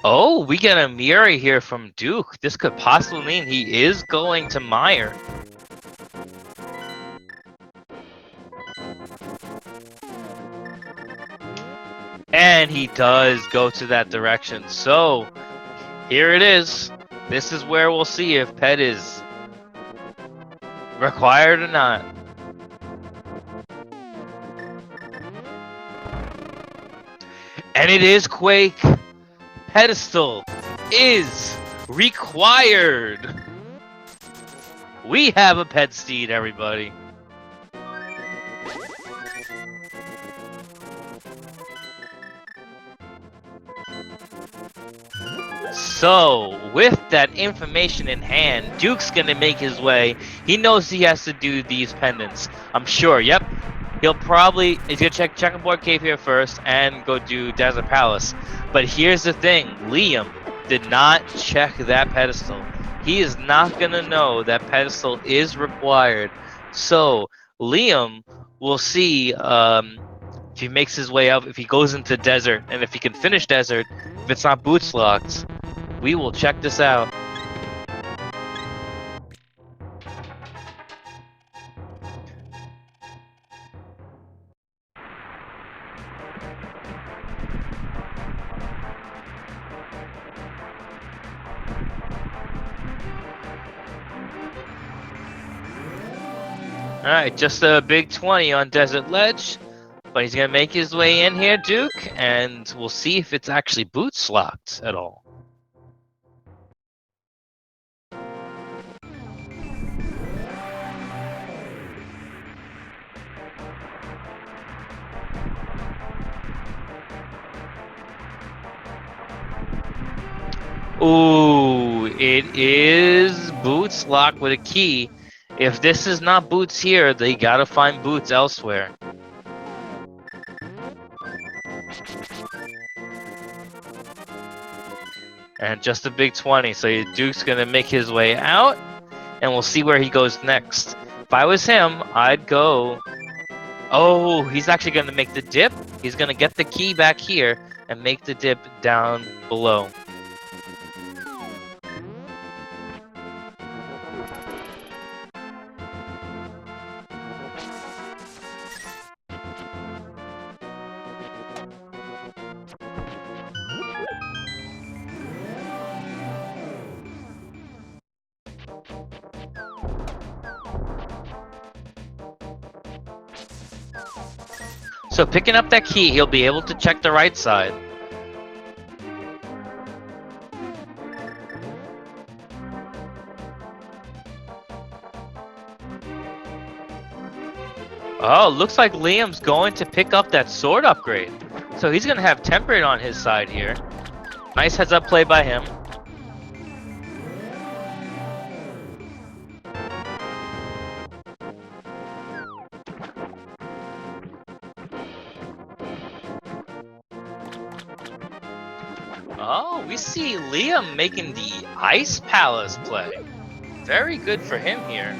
Oh, we get a Miuri here from Duke. This could possibly mean he is going to Meyer. And he does go to that direction. So, here it is. This is where we'll see if ped is required or not. And it is Quake. Pedestal is required. We have a ped steed, everybody. So, with that information in hand, Duke's gonna make his way. He knows he has to do these pendants. I'm sure, yep. He's gonna check Checkerboard Cave here first and go do Desert Palace. But here's the thing, Liam did not check that pedestal. He is not gonna know that pedestal is required. So, Liam will see if he makes his way up, if he goes into Desert, and if he can finish Desert, if it's not boots locked. We will check this out. Alright, just a big 20 on Desert Ledge. But he's going to make his way in here, Duke, and we'll see if it's actually boots locked at all. Ooh, it is boots locked with a key. If this is not boots here, they gotta find boots elsewhere. And just a big 20, so Duke's gonna make his way out, and we'll see where he goes next. If I was him, I'd go Oh, he's actually going to make the dip. He's going to get the key back here and make the dip down below. So picking up that key, he'll be able to check the right side. Oh, looks like Liam's going to pick up that sword upgrade. So he's going to have temperate on his side here. Nice heads up play by him. Oh, we see Liam making the Ice Palace play. Very good for him here.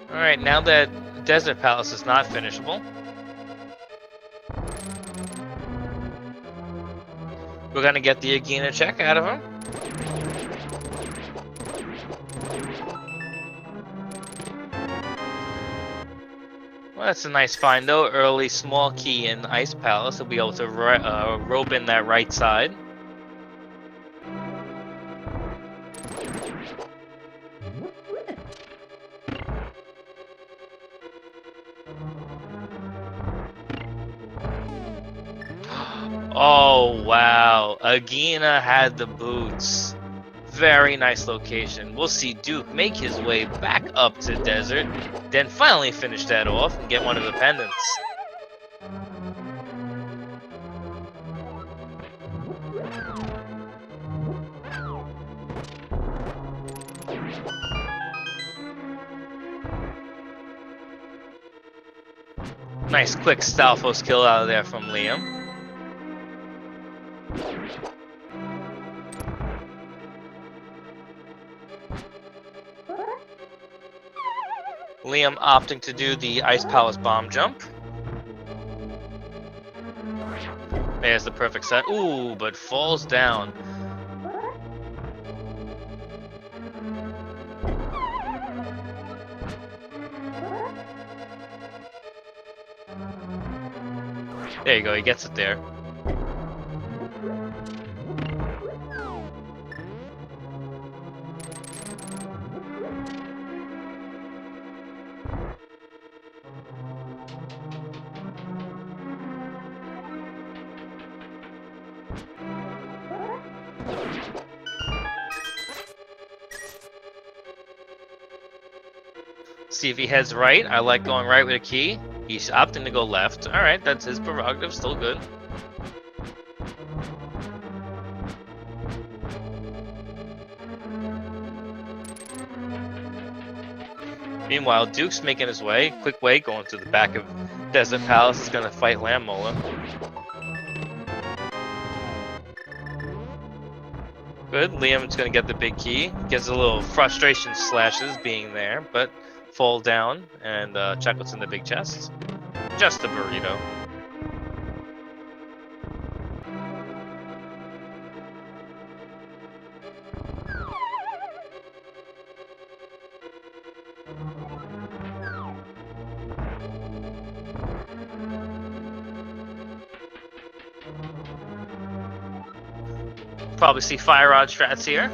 Alright, now that Desert Palace is not finishable, we're gonna get the Agena check out of him. Well, that's a nice find though. Early small key in Ice Palace. He'll be able to rope in that right side. Oh, wow. Agena had the boots. Very nice location. We'll see Duke make his way back up to Desert, then finally finish that off and get one of the pendants. Nice quick Stalfos kill out of there from Liam. Liam opting to do the Ice Palace bomb jump. There's the perfect set. Ooh, but falls down. There you go, he gets it there. See if he heads right. I like going right with a key. He's opting to go left. Alright, that's his prerogative. Still good. Meanwhile, Duke's making his way. Quick way, going to the back of Desert Palace. Is going to fight Lammola. Good. Liam's going to get the big key. Gets a little frustration slashes being there, but fall down and check what's in the big chest. Just a burrito. Probably see Fire Rod strats here.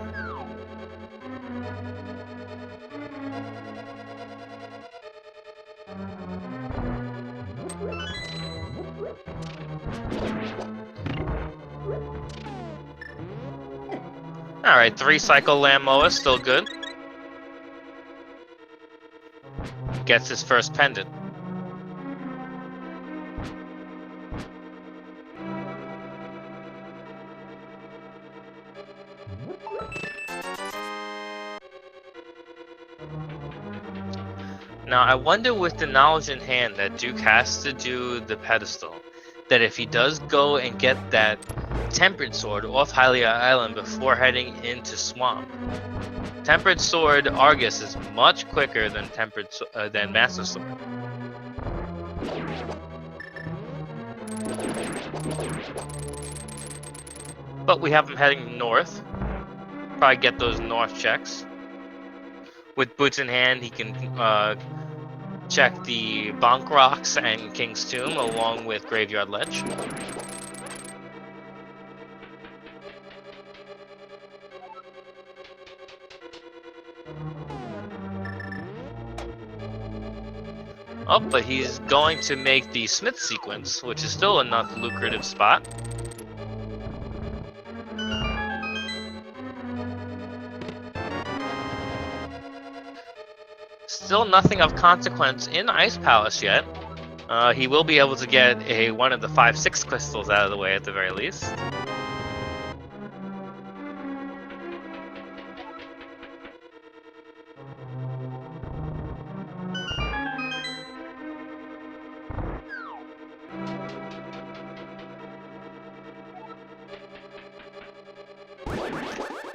Alright, 3-cycle Lammoa, still good. Gets his first pendant. Now, I wonder with the knowledge in hand that Duke has to do the pedestal, that if he does go and get that Tempered Sword off Hylia Island before heading into Swamp, Tempered Sword Argus is much quicker than than Master Sword. But we have him heading north. Probably get those north checks. With boots in hand, he can check the Bonk Rocks and King's Tomb along with Graveyard Ledge. Oh, but he's going to make the Smith sequence, which is still another lucrative spot. Still nothing of consequence in Ice Palace yet. He will be able to get one of the 5-6 crystals out of the way at the very least.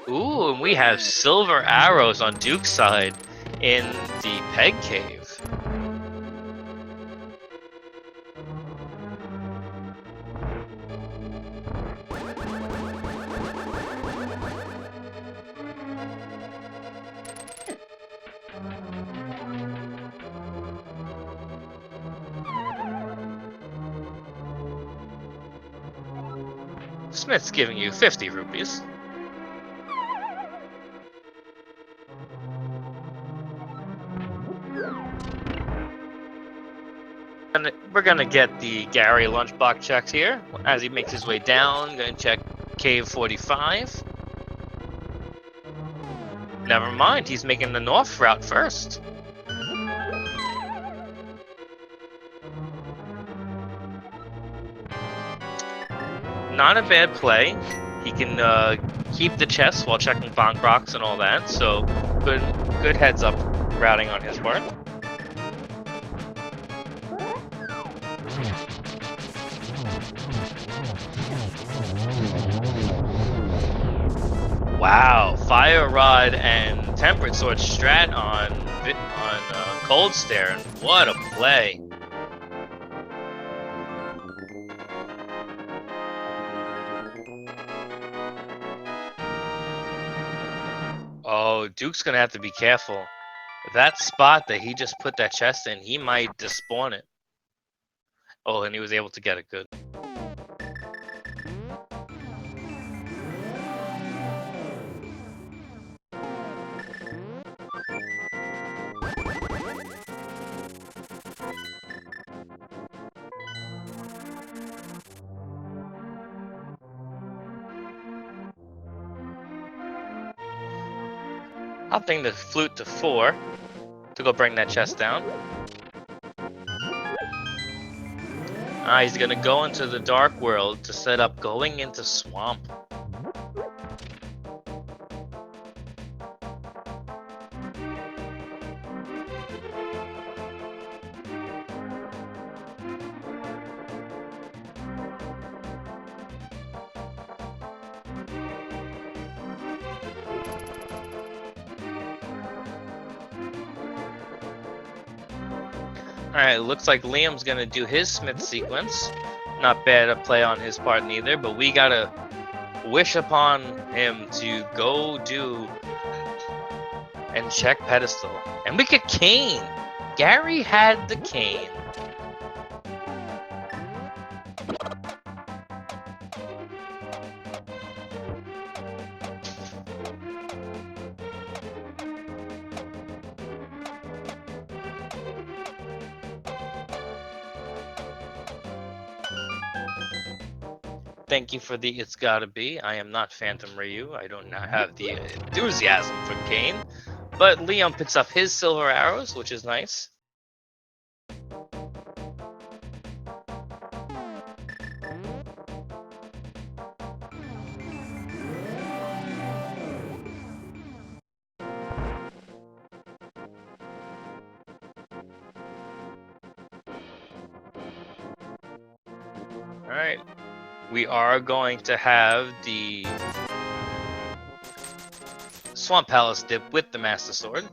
Ooh, and we have silver arrows on Duke's side in the Peg Cave. Smith's giving you 50 rupees. And we're gonna get the Gary lunchbox checks here as he makes his way down. Gonna check Cave 45. Never mind, he's making the north route first. Not a bad play. He can keep the chest while checking Bonk Rocks and all that, so good heads up routing on his part. Wow, Fire Rod and Tempered Sword strat on Cold Stare. What a play! Oh, Duke's gonna have to be careful. That spot that he just put that chest in, he might despawn it. Oh, and he was able to get it good. Upping the flute to 4 to go bring that chest down. He's gonna go into the Dark World to set up going into Swamp. Alright, looks like Liam's gonna do his Smith sequence. Not bad a play on his part neither, but we gotta wish upon him to go do and check pedestal. And we get cane! Gary had the cane. Thank you for the It's Gotta Be. I am not Phantom Ryu. I don't have the enthusiasm for Kane. But Liam picks up his silver arrows, which is nice. Alright. We are going to have the Swamp Palace dip with the Master Sword.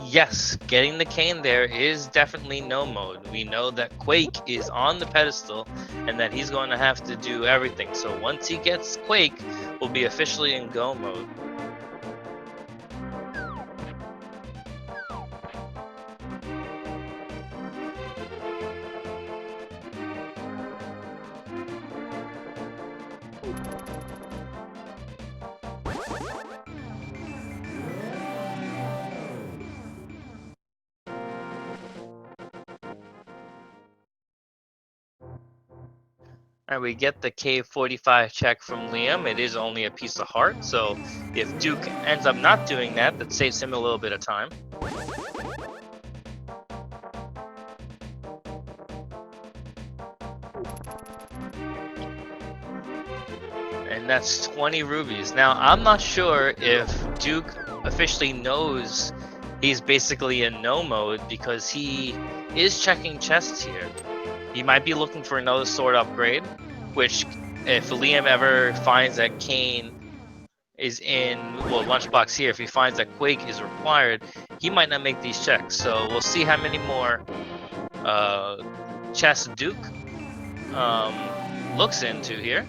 Yes, getting the cane there is definitely no mode. We know that Quake is on the pedestal and that he's going to have to do everything. So once he gets Quake, we'll be officially in go mode. And we get the K45 check from Liam. It is only a piece of heart, so if Duke ends up not doing that, that saves him a little bit of time. And that's 20 rubies. Now, I'm not sure if Duke officially knows he's basically in no mode because he is checking chests here. He might be looking for another sword upgrade, which if Liam ever finds that Kane is in, well, Lunchbox here, if he finds that Quake is required, he might not make these checks. So we'll see how many more chests Duke looks into here.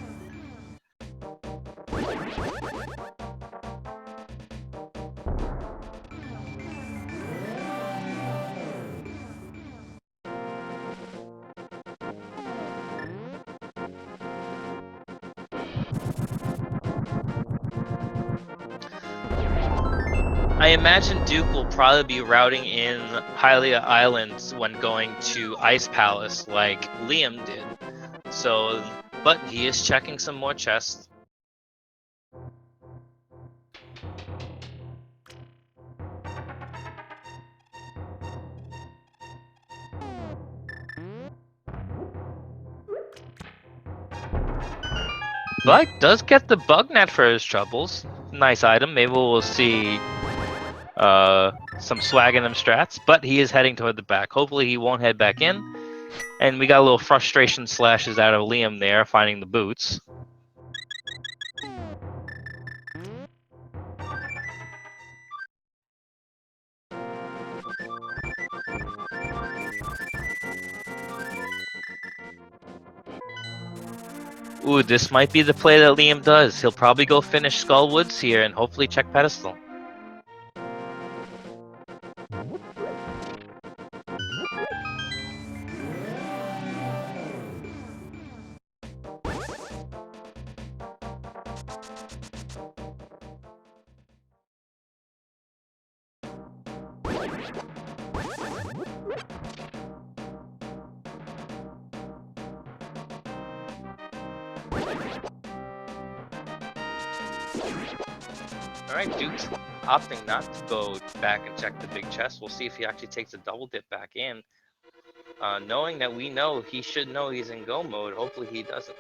I imagine Duke will probably be routing in Hylia Islands when going to Ice Palace like Liam did. So, but he is checking some more chests. But does get the bug net for his troubles. Nice item. Maybe we'll see some swag in them strats, but he is heading toward the back. Hopefully he won't head back in. And we got a little frustration slashes out of Liam there, finding the boots. Ooh, this might be the play that Liam does. He'll probably go finish Skull Woods here and hopefully check pedestal. Alright, Duke's opting not to go back and check the big chest. We'll see if he actually takes a double dip back in. Knowing that we know he should know he's in go mode, hopefully he doesn't.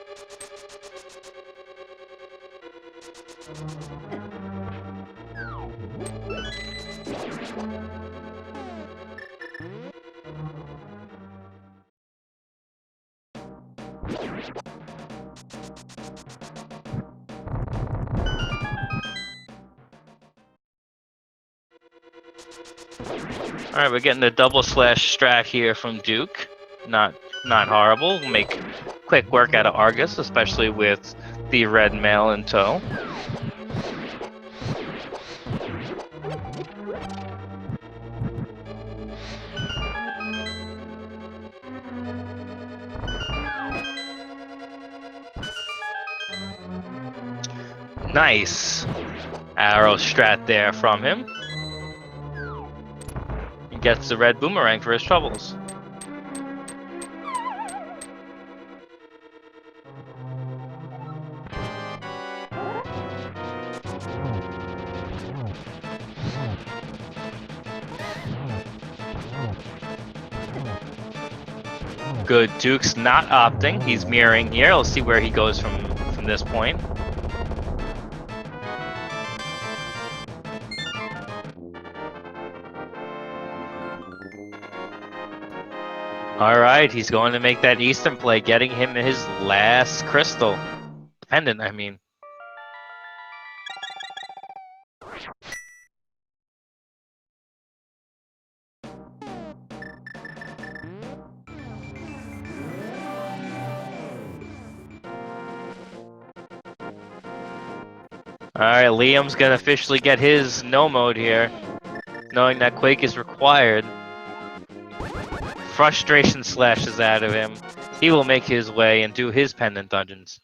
Alright, we're getting the double slash strat here from Duke. Not horrible. Make quick work out of Argus, especially with the red mail in tow. Nice arrow strat there from him. He gets the red boomerang for his troubles. Good, Duke's not opting. He's mirroring here. Let's see where he goes from this point. Alright, he's going to make that Eastern play, getting him his last crystal. Pendant, I mean. Alright, Liam's gonna officially get his no mode here, knowing that Quake is required. Frustration slashes out of him. He will make his way and do his pendant dungeons.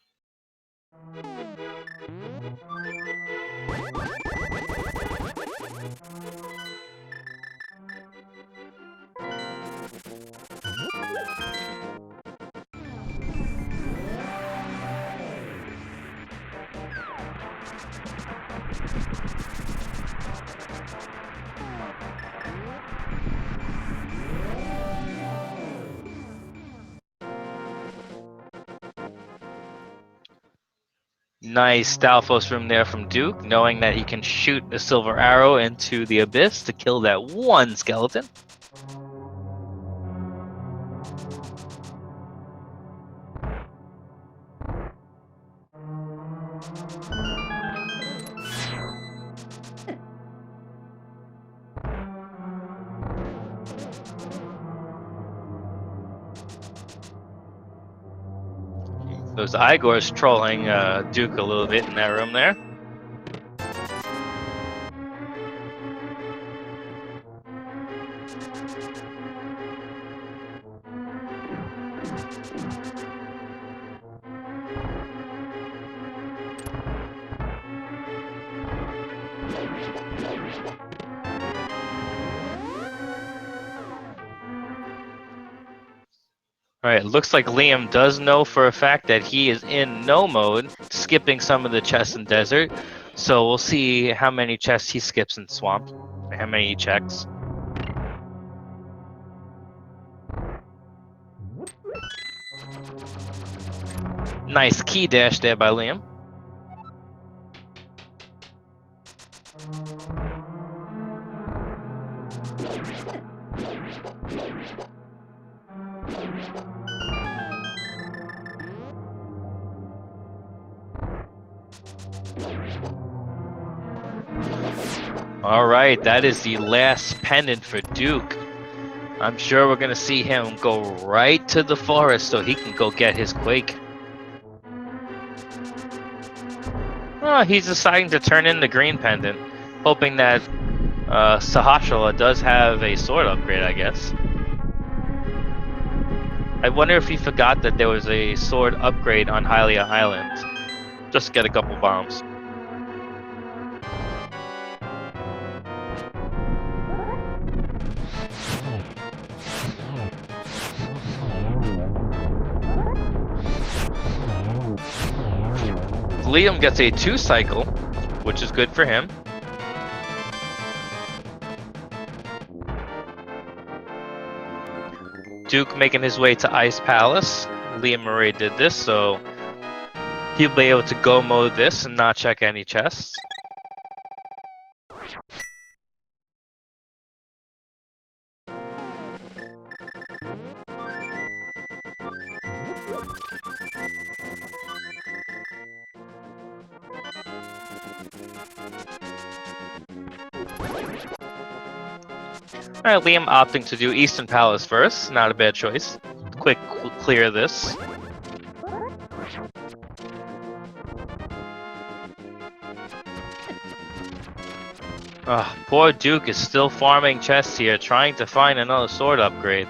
Nice Stalfos room there from Duke, knowing that he can shoot a silver arrow into the abyss to kill that one skeleton. Those Igor's trolling Duke a little bit in that room there. Alright, looks like Liam does know for a fact that he is in no mode, skipping some of the chests in desert. So we'll see how many chests he skips in swamp, and how many he checks. Nice key dash there by Liam. Alright, that is the last pendant for Duke. I'm sure we're gonna see him go right to the forest so he can go get his Quake. Oh, he's deciding to turn in the green pendant, hoping that Sahasrara does have a sword upgrade, I guess. I wonder if he forgot that there was a sword upgrade on Hylia Island. Just get a couple bombs. Liam gets a 2-cycle, which is good for him. Duke making his way to Ice Palace. Liam already did this, so he'll be able to go mode this and not check any chests. Alright, Liam opting to do Eastern Palace first. Not a bad choice. Quick clear this. Poor Duke is still farming chests here, trying to find another sword upgrade.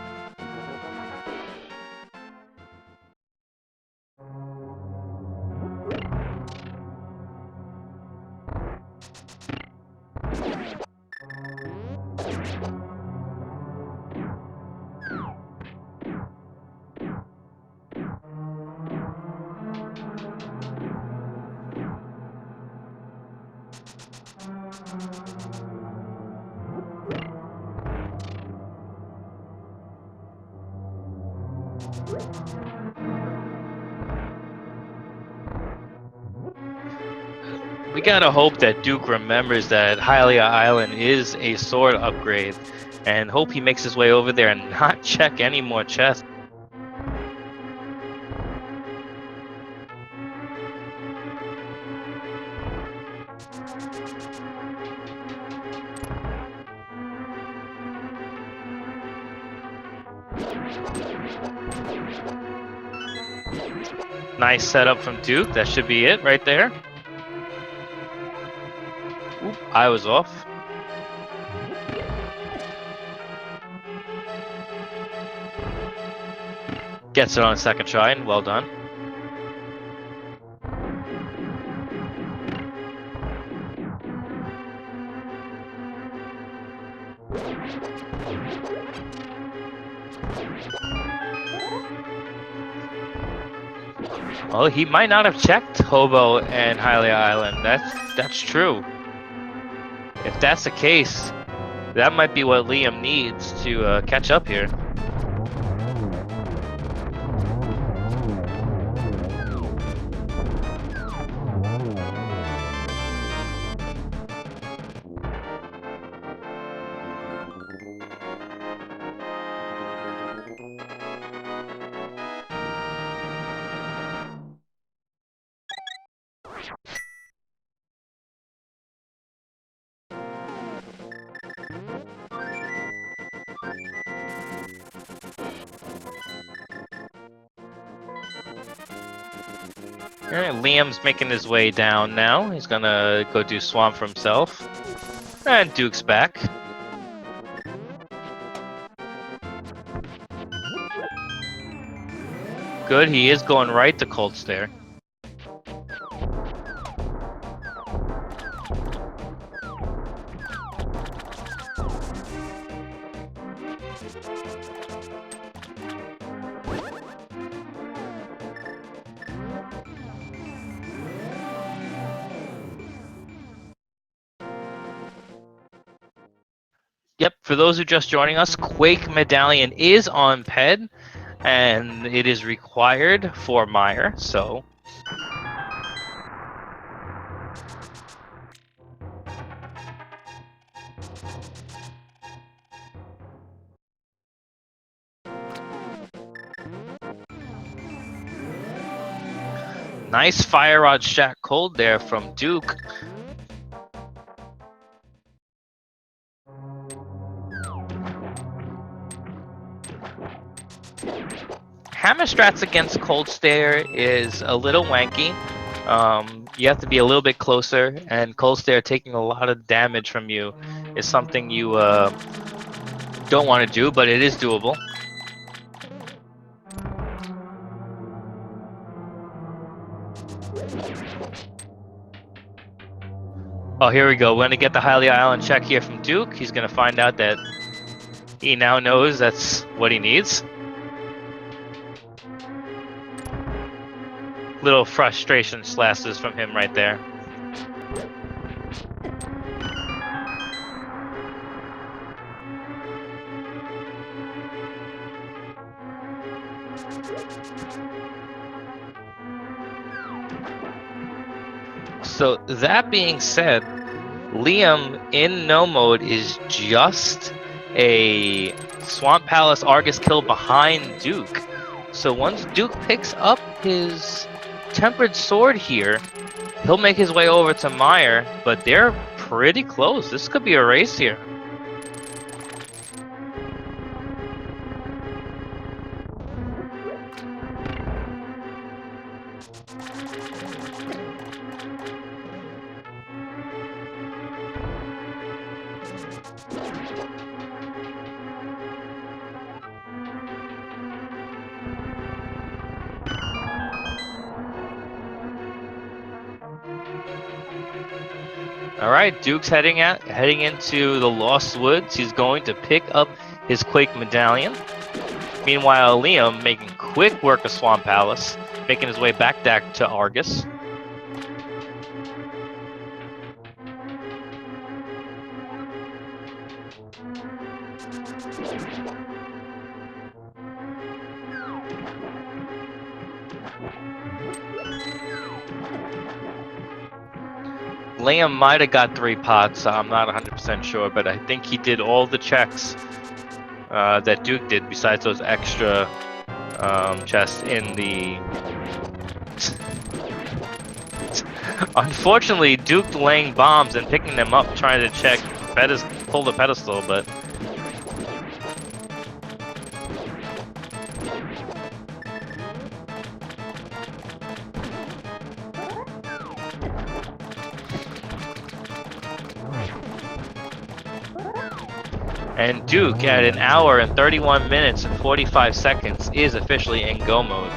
We gotta hope that Duke remembers that Hylia Island is a sword upgrade, and hope he makes his way over there and not check any more chests. Nice setup from Duke. That should be it right there. Oop, I was off. Gets it on a second try, and well done. Well, he might not have checked Hobo and Hylia Island. That's true. If that's the case, that might be what Liam needs to catch up here. Alright, Liam's making his way down now. He's gonna go do Swamp for himself. And Duke's back. Good, he is going right to Cold Stare. Yep, for those who are just joining us, Quake Medallion is on PED, and it is required for Meyer, so... Nice Fire Rod shot cold there from Duke. Hammer strats against Cold Stare is a little wanky. You have to be a little bit closer, and Cold Stare taking a lot of damage from you is something you don't want to do, but it is doable. Oh, here we go. We're going to get the Hylia Island check here from Duke. He's going to find out that he now knows that's what he needs. Little frustration slashes from him right there. So that being said, Liam in no mode is just a Swamp Palace Argus kill behind Duke. So once Duke picks up his Tempered Sword here, he'll make his way over to Meyer, but they're pretty close. This could be a race here. Alright, Duke's heading into the Lost Woods. He's going to pick up his Quake Medallion. Meanwhile, Liam making quick work of Swamp Palace, making his way back to Argus. Liam might have got 3 pots. I'm not 100% sure, but I think he did all the checks that Duke did, besides those extra chests in the. Unfortunately, Duke laying bombs and picking them up, trying to check pull the pedestal, but. And Duke, at an hour and 31 minutes and 45 seconds, is officially in go mode.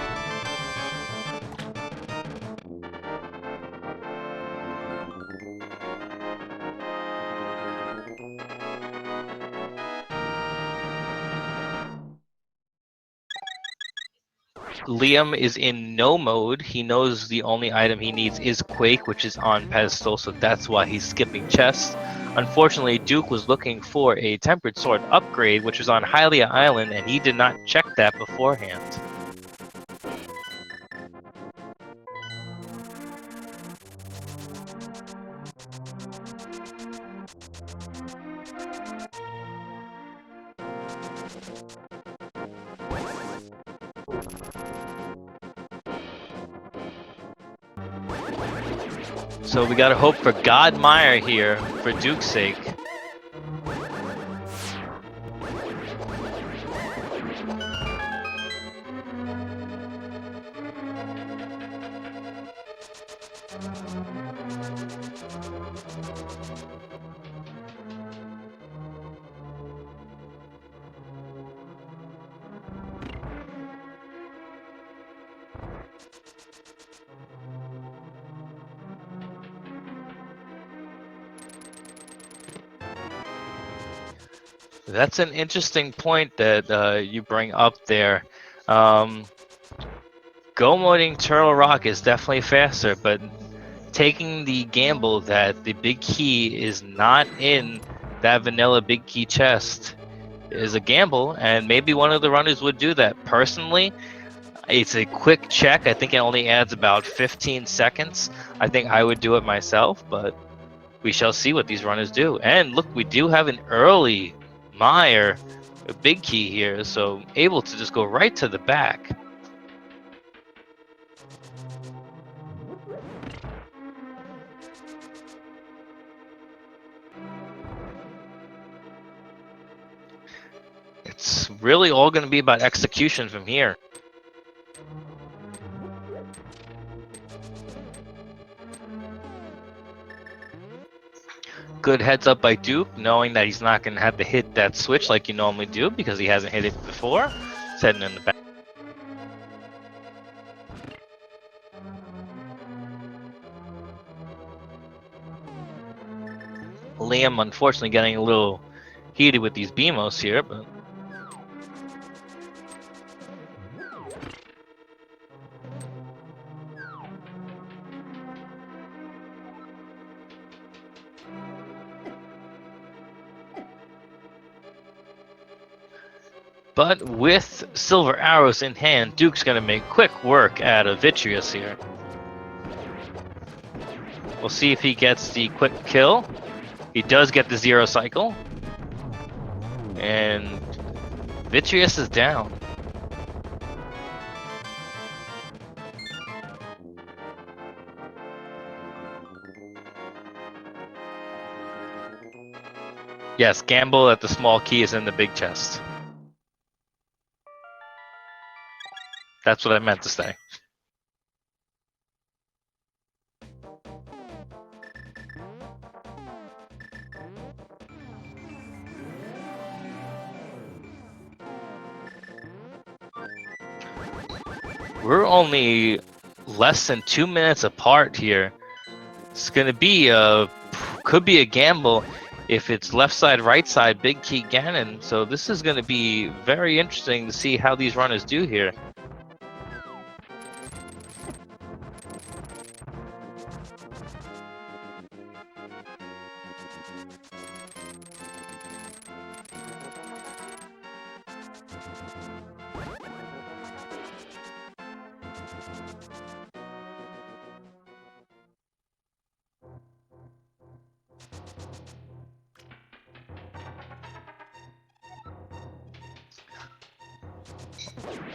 Liam is in no mode. He knows the only item he needs is Quake, which is on pedestal, so that's why he's skipping chests. Unfortunately, Duke was looking for a Tempered Sword upgrade, which was on Hylia Island, and he did not check that beforehand. So we gotta hope for God Meyer here, for Duke's sake. That's an interesting point that you bring up there. Go moding Turtle Rock is definitely faster, but taking the gamble that the big key is not in that vanilla big key chest is a gamble, and maybe one of the runners would do that. Personally, it's a quick check. I think it only adds about 15 seconds. I think I would do it myself, but we shall see what these runners do. And look, we do have an early Meyer, a big key here, so able to just go right to the back. It's really all going to be about execution from here. Good heads up by Duke, knowing that he's not going to have to hit that switch like you normally do because he hasn't hit it before. He's heading in the back. Liam, unfortunately, getting a little heated with these BMOs here, but. But with silver arrows in hand, Duke's going to make quick work out of Vitreous here. We'll see if he gets the quick kill. He does get the 0 cycle. And Vitreous is down. Yes, gamble that the small key is in the big chest. That's what I meant to say. We're only less than 2 minutes apart here. It's gonna be could be a gamble if it's left side, right side, big key Ganon. So this is gonna be very interesting to see how these runners do here.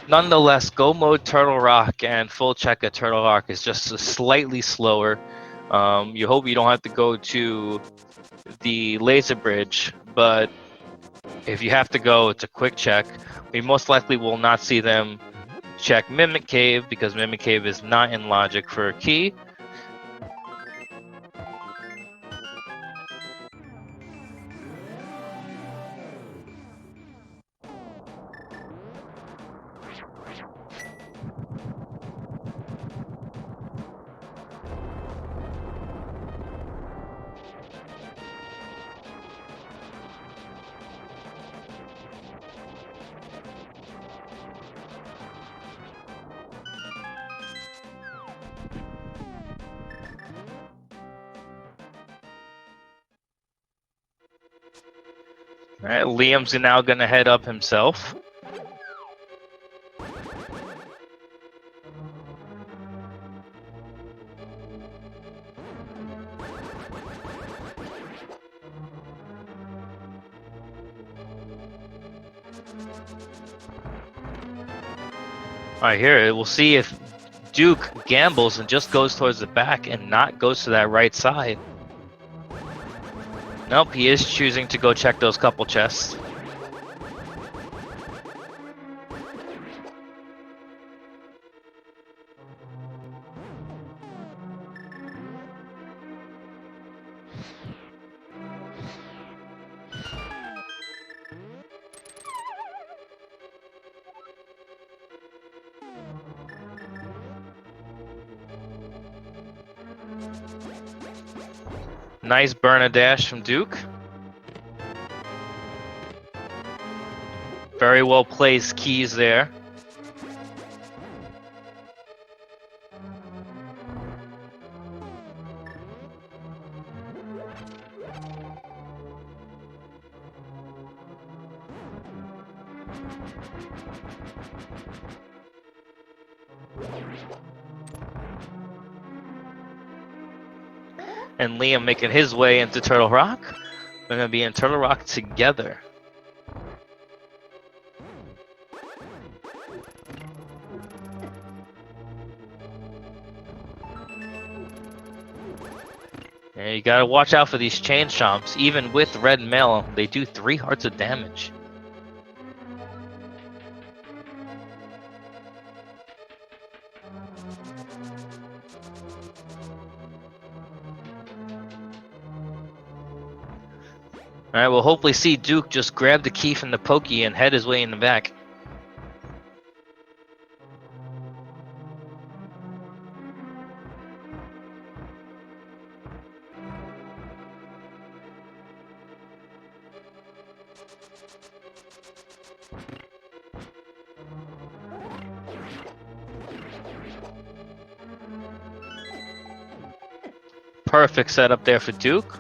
Nonetheless, go mode Turtle Rock and full check at Turtle Rock is just slightly slower. You hope you don't have to go to the laser bridge, but if you have to go, it's a quick check. We most likely will not see them check Mimic Cave because Mimic Cave is not in logic for a key. All right, Liam's now going to head up himself. Alright, here, we'll see if Duke gambles and just goes towards the back and not goes to that right side. Nope, he is choosing to go check those couple chests. Nice burn a dash from Duke. Very well placed keys there. And Liam making his way into Turtle Rock. They're going to be in Turtle Rock together. And you gotta watch out for these chain chomps. Even with red mail, they do 3 hearts of damage. Alright, we'll hopefully see Duke just grab the key from the pokey and head his way in the back. Perfect setup there for Duke.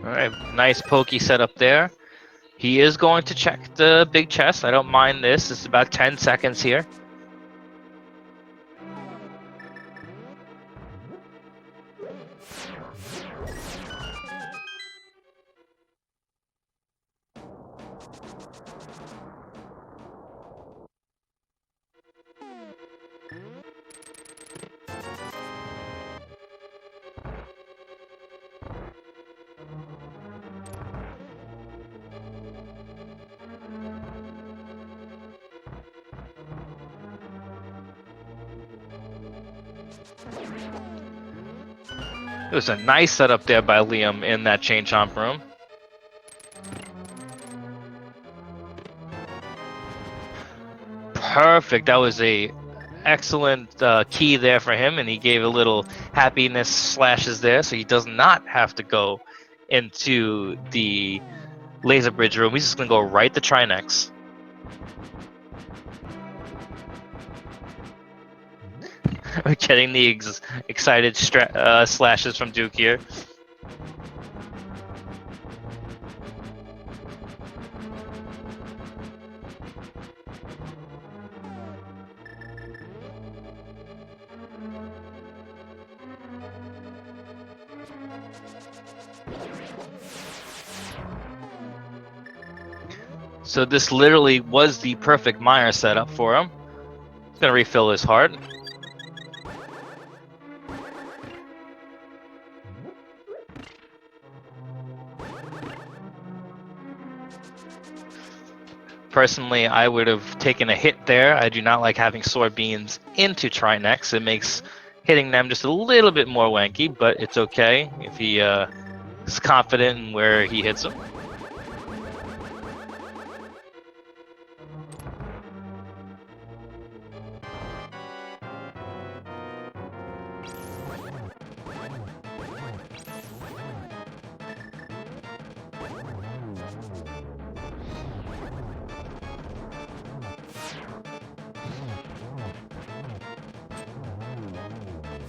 Alright, nice pokey setup there. He is going to check the big chest. I don't mind this. It's about 10 seconds here. It was a nice setup there by Liam in that chain chomp room. Perfect. That was a excellent key there for him, and he gave a little happiness slashes there, so he does not have to go into the laser bridge room. He's just gonna go right to Trinex. We're getting the excited slashes from Duke here. So this literally was the perfect mire setup for him. He's gonna refill his heart. Personally, I would have taken a hit there. I do not like having soybeans into Trinex. It makes hitting them just a little bit more wanky, but it's okay if he is confident in where he hits them.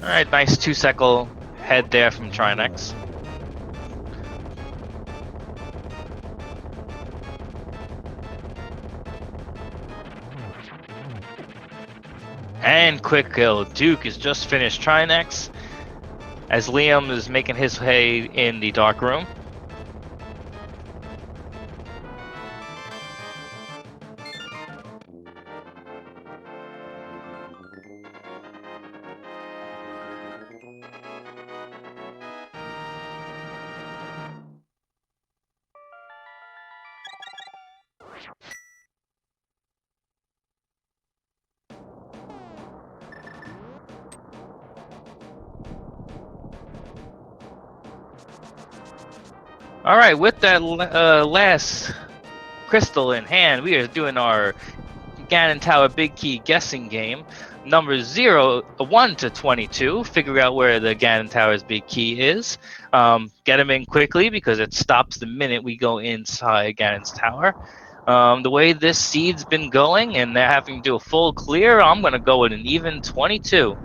Alright, nice 2-second head there from Trinex. And quick kill. Duke is just finished Trinex as Liam is making his way in the dark room. Alright, with that last crystal in hand, we are doing our Ganon Tower Big Key guessing game. Numbers 1 to 22. Figure out where the Ganon Tower's Big Key is. Get them in quickly because it stops the minute we go inside Ganon's Tower. The way this seed's been going and they're having to do a full clear, I'm going to go with an even 22.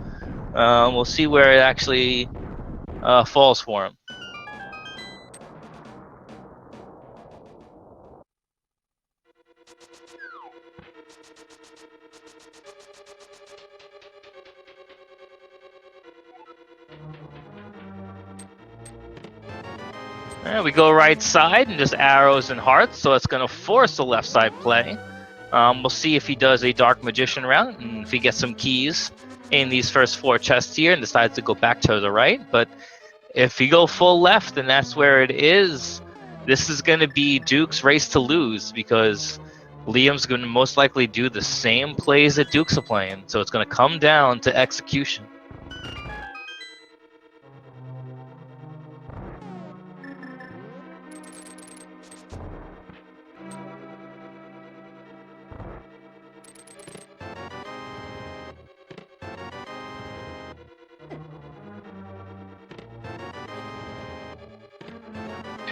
We'll see where it actually falls for him. And we go right side and just arrows and hearts, so it's going to force the left side play. We'll see if he does a Dark Magician route and if he gets some keys in these first 4 chests here and decides to go back to the right. But if you go full left and that's where it is, this is going to be Duke's race to lose because Liam's going to most likely do the same plays that Duke's are playing. So it's going to come down to execution.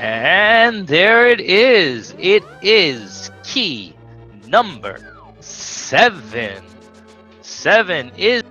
And there it is. It is key number 7. 7 is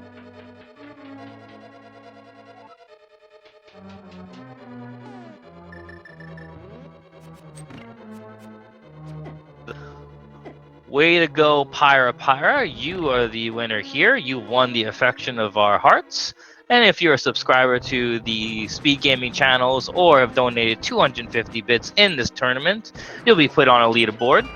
way to go, Pyra. You are the winner here. You won the affection of our hearts. And if you're a subscriber to the Speed Gaming channels or have donated 250 bits in this tournament, you'll be put on a leaderboard.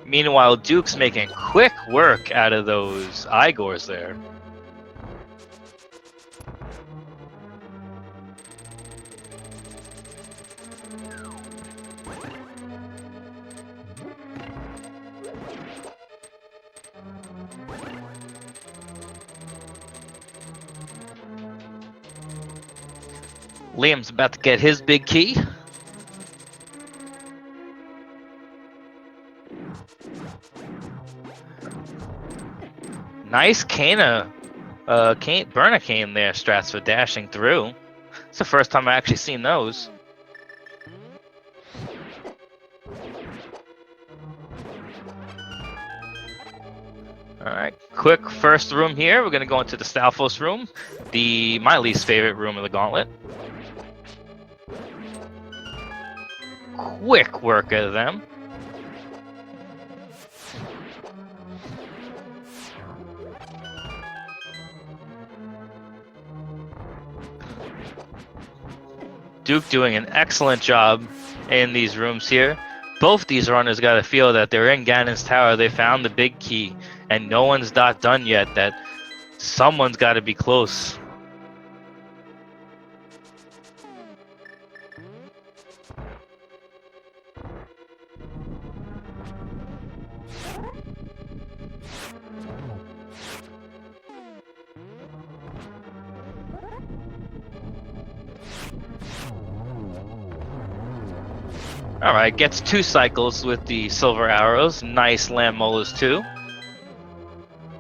Meanwhile, Duke's making quick work out of those Igors there. Liam's about to get his big key. Nice burner cane there, strats for dashing through. It's the first time I actually seen those. Alright, quick first room here. We're gonna go into the Stalfos room, my least favorite room of the gauntlet. Quick work of them. Duke doing an excellent job in these rooms here. Both these runners got to feel that they're in Ganon's tower. They found the big key, and no one's not done yet. That someone's got to be close. Alright, gets 2 cycles with the silver arrows. Nice land molars too.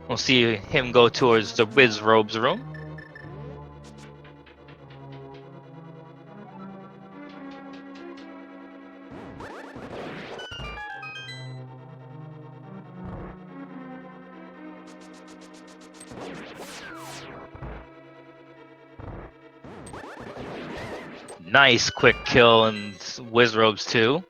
We'll see him go towards the Wiz Robes room. Nice quick kill and Wiz Robes too.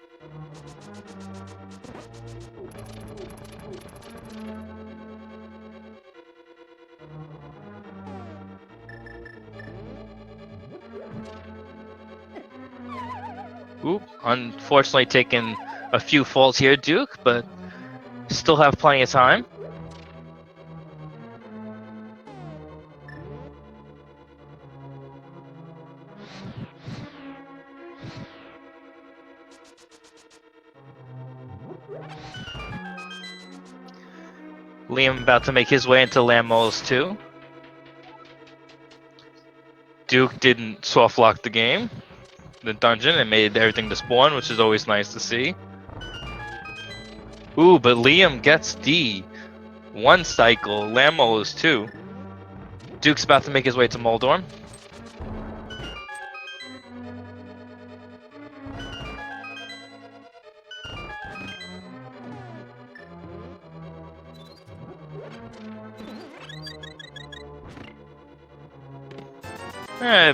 Oop, unfortunately taking a few faults here, Duke, but still have plenty of time. Liam about to make his way into land moles too. Duke didn't soft lock the game, the dungeon, and made everything to spawn, which is always nice to see. Ooh, but Liam gets the 1 cycle, land moles too. Duke's about to make his way to Moldorm.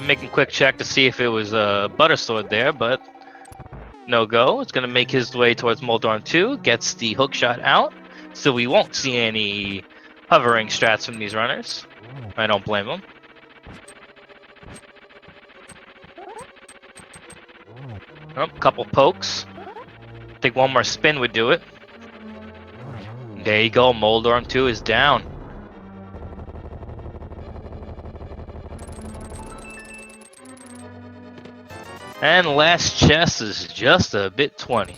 Making a quick check to see if it was a butter sword there, but no go. It's gonna make his way towards Moldorm 2, gets the hook shot out, so we won't see any hovering strats from these runners. I don't blame them. Oh, couple pokes. I think one more spin would do it. There you go, Moldorm 2 is down. And last chest is just a bit 20.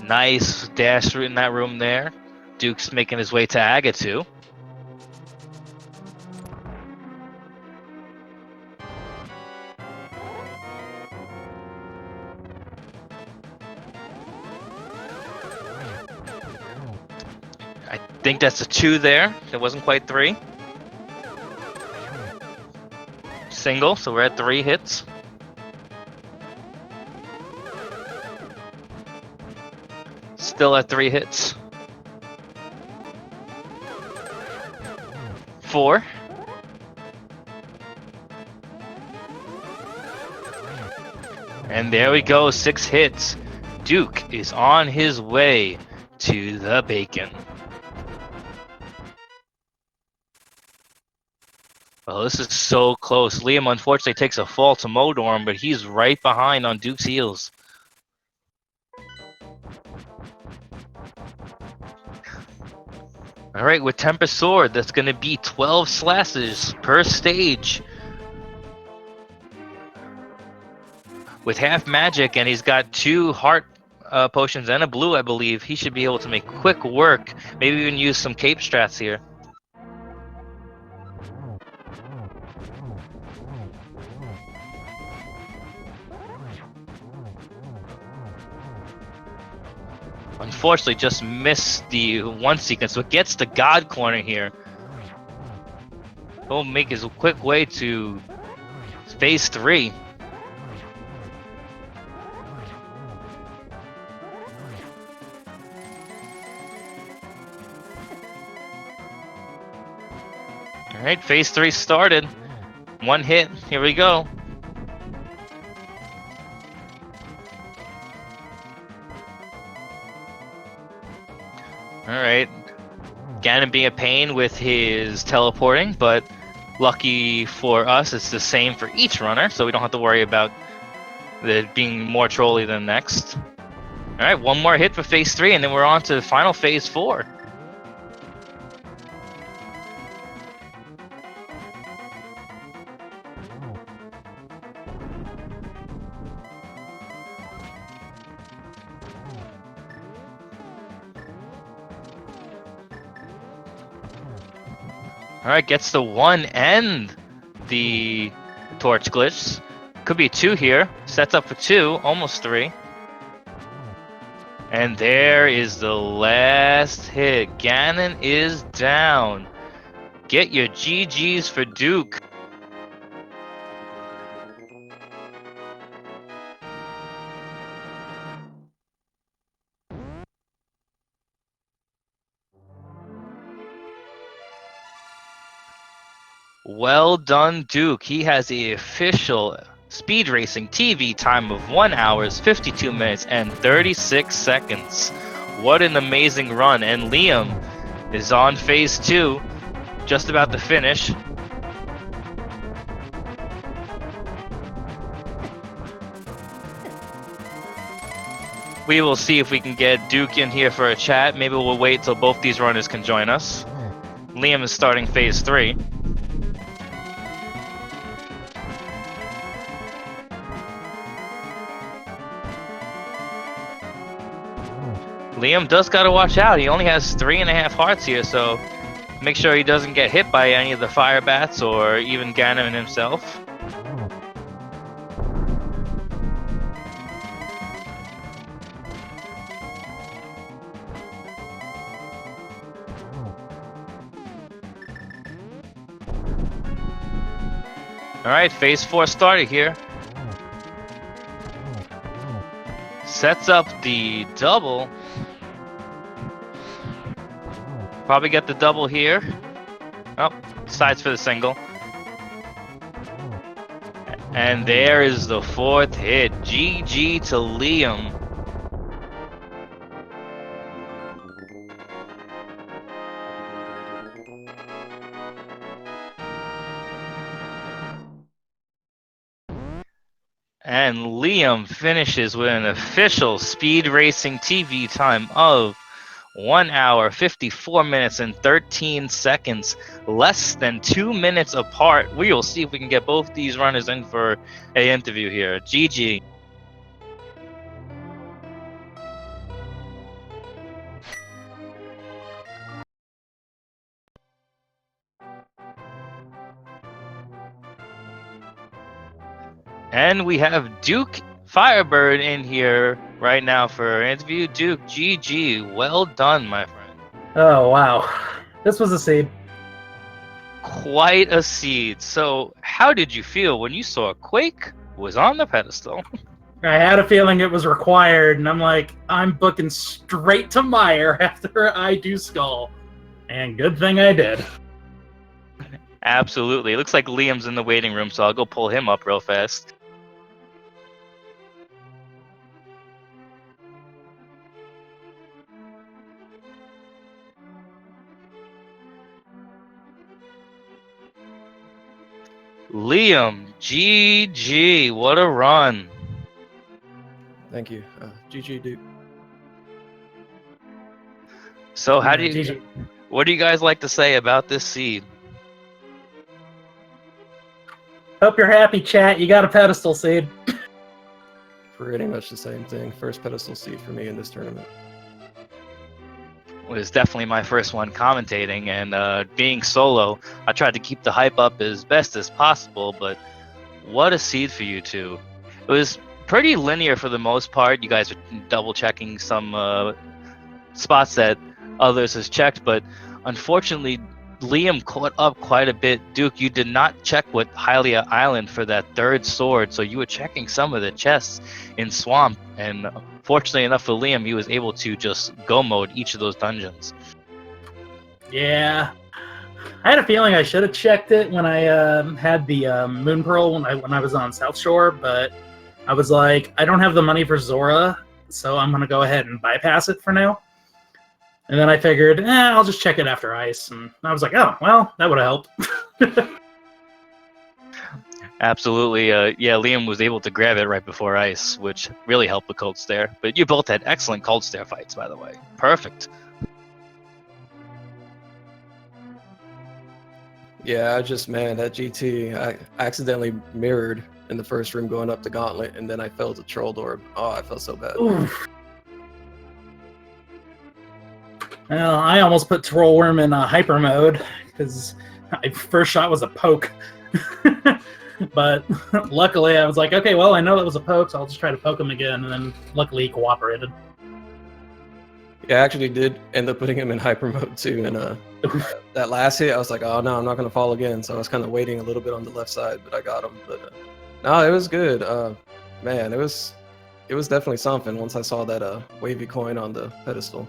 Nice dash in that room there. Duke's making his way to Agatu. I think that's a 2 there. It wasn't quite 3. Single, so we're at 3 hits. Still at 3 hits. 4. And there we go, 6 hits. Duke is on his way to the bacon. Well, this is so close. Liam unfortunately takes a fall to Moldorm, but he's right behind on Duke's heels. Alright, with Tempest Sword, that's going to be 12 slashes per stage. With half magic, and he's got 2 heart potions and a blue, I believe, he should be able to make quick work. Maybe even use some cape strats here. Unfortunately, just missed the 1 sequence, so it gets the God Corner here. He'll make his quick way to phase 3. Alright, phase 3 started. 1 hit. Here we go. Alright. Ganon being a pain with his teleporting, but lucky for us, it's the same for each runner, so we don't have to worry about it being more trolly than next. Alright, 1 more hit for phase 3, and then we're on to final phase 4. Alright, gets the 1 and the torch glitch. Could be 2 here. Sets up for 2, almost 3. And there is the last hit. Ganon is down. Get your GGs for Duke. Well done, Duke. He has the official speed racing TV time of 1 hour, 52 minutes, and 36 seconds. What an amazing run. And Liam is on phase 2, just about to finish. We will see if we can get Duke in here for a chat. Maybe we'll wait till both these runners can join us. Liam is starting phase 3. Liam does gotta watch out. He only has 3.5 hearts here, so make sure he doesn't get hit by any of the fire bats or even Ganon himself. Alright, phase 4 started here. Sets up the double. Probably get the double here. Oh, decides for the single. And there is the 4th hit. GG to Liam. And Liam finishes with an official speed racing TV time of 1 hour, 54 minutes, and 13 seconds. Less than 2 minutes apart. We will see if we can get both these runners in for an interview here. GG. And we have DukeFireBird in here right now for an interview. Duke, GG. Well done, my friend. Oh, wow. This was a seed. Quite a seed. So, how did you feel when you saw Quake was on the pedestal? I had a feeling it was required, and I'm like, I'm booking straight to Meyer after I do Skull. And good thing I did. Absolutely. It looks like Liam's in the waiting room, so I'll go pull him up real fast. Liam, GG. What a run. Thank you. GG, Duke. So, how do you... GG. What do you guys like to say about this seed? Hope you're happy, chat. You got a pedestal seed. Pretty much the same thing. First pedestal seed for me in this tournament. It was definitely my first one commentating, and being solo, I tried to keep the hype up as best as possible, but what a seed for you two. It was pretty linear for the most part. You guys are double checking some spots that others has checked, but unfortunately Liam caught up quite a bit. Duke, you did not check with Hylia Island for that 3rd sword, so you were checking some of the chests in Swamp, and fortunately enough for Liam, he was able to just go mode each of those dungeons. Yeah. I had a feeling I should have checked it when I had the Moon Pearl when I was on South Shore, but I was like, I don't have the money for Zora, so I'm gonna go ahead and bypass it for now. And then I figured, I'll just check it after Ice, and I was like, oh, well, that would have helped. Absolutely. Yeah, Liam was able to grab it right before Ice, which really helped the Cold Stare. But you both had excellent Cold Stare fights, by the way. Perfect. Yeah, that GT, I accidentally mirrored in the first room going up the gauntlet, and then I fell to Troll Door. Oh, I felt so bad. Oof. Well, I almost put Troll Worm in hyper mode because my first shot was a poke. But luckily, I was like, okay, well, I know it was a poke, so I'll just try to poke him again. And then luckily, he cooperated. Yeah, I actually did end up putting him in hyper mode too. And that last hit, I was like, oh no, I'm not going to fall again. So I was kind of waiting a little bit on the left side, but I got him. But no, it was good. Man, it was definitely something once I saw that wavy coin on the pedestal.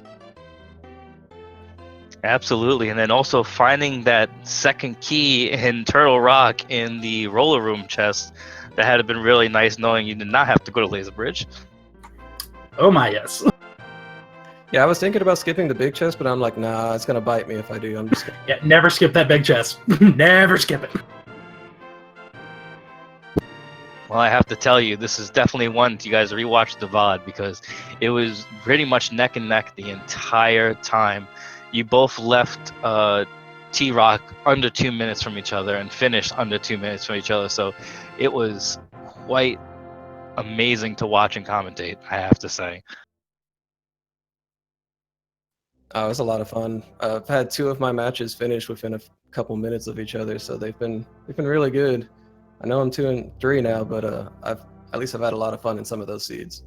Absolutely. And then also finding that second key in Turtle Rock in the roller room chest, that had been really nice, knowing you did not have to go to Laser Bridge. Oh my, yes. Yeah, I was thinking about skipping the big chest, but I'm like, nah, it's going to bite me if I do. I'm just gonna... Yeah, never skip that big chest. Never skip it. Well, I have to tell you, this is definitely one you guys rewatch the VOD, because it was pretty much neck and neck the entire time. You both left T-Rock under 2 minutes from each other and finished under 2 minutes from each other. So it was quite amazing to watch and commentate, I have to say. It was a lot of fun. I've had 2 of my matches finish within a couple minutes of each other, so they've been really good. I know I'm 2 and 3 now, but I've had a lot of fun in some of those seeds.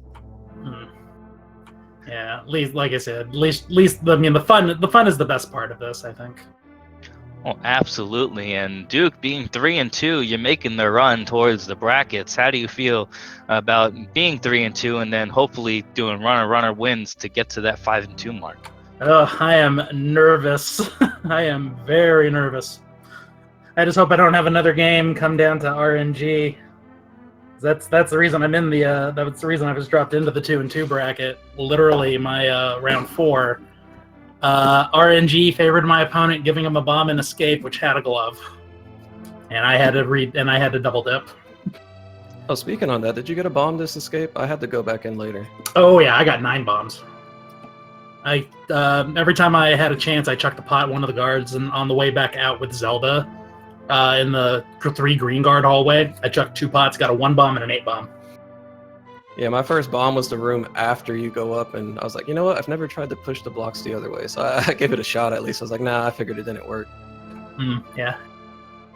Yeah, at least, like I said, at least I mean, the fun is the best part of this, I think. Oh, absolutely. And Duke, being 3 and 2, you're making the run towards the brackets. How do you feel about being 3 and 2, and then hopefully doing runner wins to get to that 5 and 2 mark? Oh, I am nervous. I am very nervous. I just hope I don't have another game come down to RNG. That's the reason I'm in the that's the reason I was dropped into the 2 and 2 bracket. Literally my round 4. RNG favored my opponent, giving him a bomb and escape, which had a glove, and I had to double dip. Oh, speaking on that, did you get a bomb this escape? I had to go back in later. Oh yeah, I got 9 bombs. I every time I had a chance, I chucked a pot one of the guards, and on the way back out with Zelda, in the 3 green guard hallway, I chucked 2 pots, got a 1 bomb and an 8 bomb. Yeah, my first bomb was the room after you go up, and I was like, you know what? I've never tried to push the blocks the other way, so I gave it a shot at least. I was like, nah, I figured it didn't work. Yeah.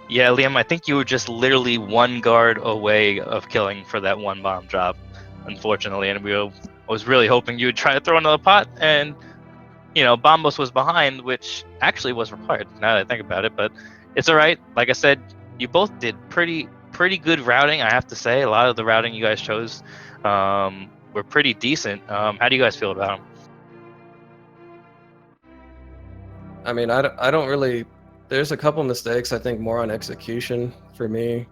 Yeah, Liam, I think you were just literally 1 guard away of killing for that 1 bomb drop, unfortunately. And I was really hoping you would try to throw another pot, and, Bombos was behind, which actually was required, now that I think about it. But it's all right. Like I said, you both did pretty good routing, I have to say. A lot of the routing you guys chose were pretty decent. How do you guys feel about them? I mean, I don't really... There's a couple mistakes, I think, more on execution for me.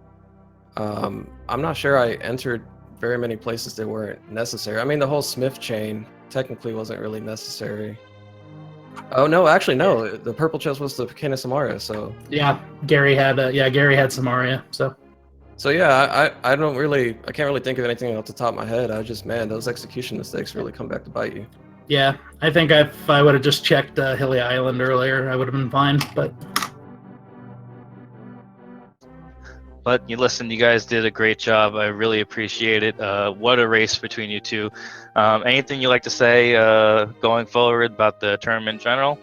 I'm not sure I entered very many places that weren't necessary. I mean, the whole Smith chain technically wasn't really necessary. Oh, no, actually, no. The purple chest was the Pequena Samaria, so... Yeah, Gary had Samaria, so... So yeah, I can't really think of anything off the top of my head. Man, those execution mistakes really come back to bite you. Yeah, I think if I would have just checked Hilly Island earlier, I would have been fine, but... But you guys did a great job. I really appreciate it. What a race between you two. Anything you'd like to say going forward about the tournament in general?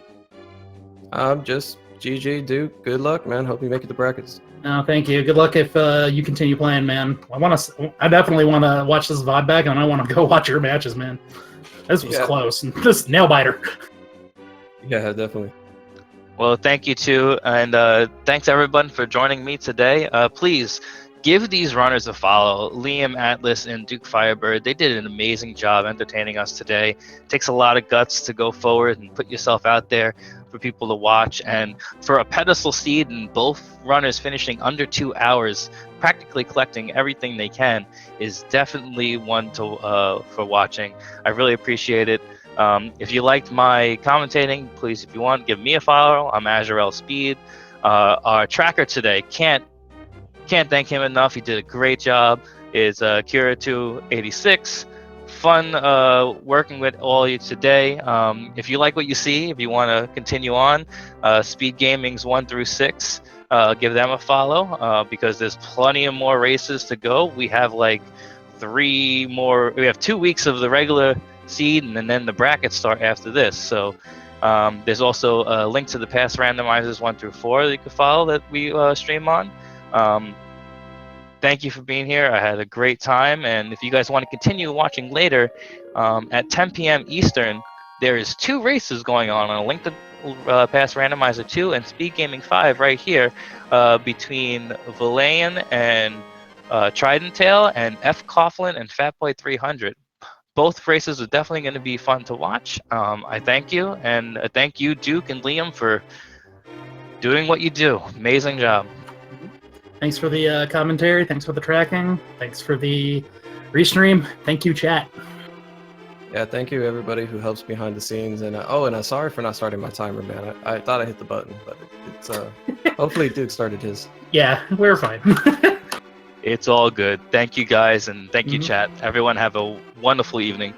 Just GG, Duke. Good luck, man. Hope you make it to brackets. No, thank you. Good luck if you continue playing, man. I definitely want to watch this VOD back, and I want to go watch your matches, man. This was close. This nail biter. Yeah, definitely. Well, thank you too, and thanks everyone for joining me today. Please give these runners a follow. Liam, Atlas, and DukeFireBird, they did an amazing job entertaining us today. It takes a lot of guts to go forward and put yourself out there for people to watch. And for a pedestal seed and both runners finishing under 2 hours, practically collecting everything they can, is definitely one to for watching. I really appreciate it. If you liked my commentating, please, if you want, give me a follow. I'm Azurel Speed. Our tracker today, can't thank him enough. He did a great job. Is Kira286. Fun working with all of you today. If you like what you see, if you want to continue on, Speed Gaming's 1 through 6. Give them a follow because there's plenty of more races to go. We have like 3 more. We have 2 weeks of the regular seed, and then the brackets start after this. So there's also a link to the past randomizers 1 through 4 that you can follow that we stream on. Thank you for being here. I had a great time, and if you guys want to continue watching later, at 10 p.m. Eastern, there is 2 races going on a link to past randomizer 2 and Speed Gaming 5 right here between Valayan and Trident Tail and F. Coughlin and Fatboy 300. Both races are definitely going to be fun to watch. I thank you, and thank you, Duke and Liam, for doing what you do. Amazing job. Thanks for the commentary. Thanks for the tracking. Thanks for the restream. Thank you, chat. Yeah, thank you everybody who helps behind the scenes. And and sorry for not starting my timer, man. I thought I hit the button, but it's hopefully Duke started his. Yeah, we're fine. It's all good. Thank you guys, and thank you, chat. Everyone have a wonderful evening.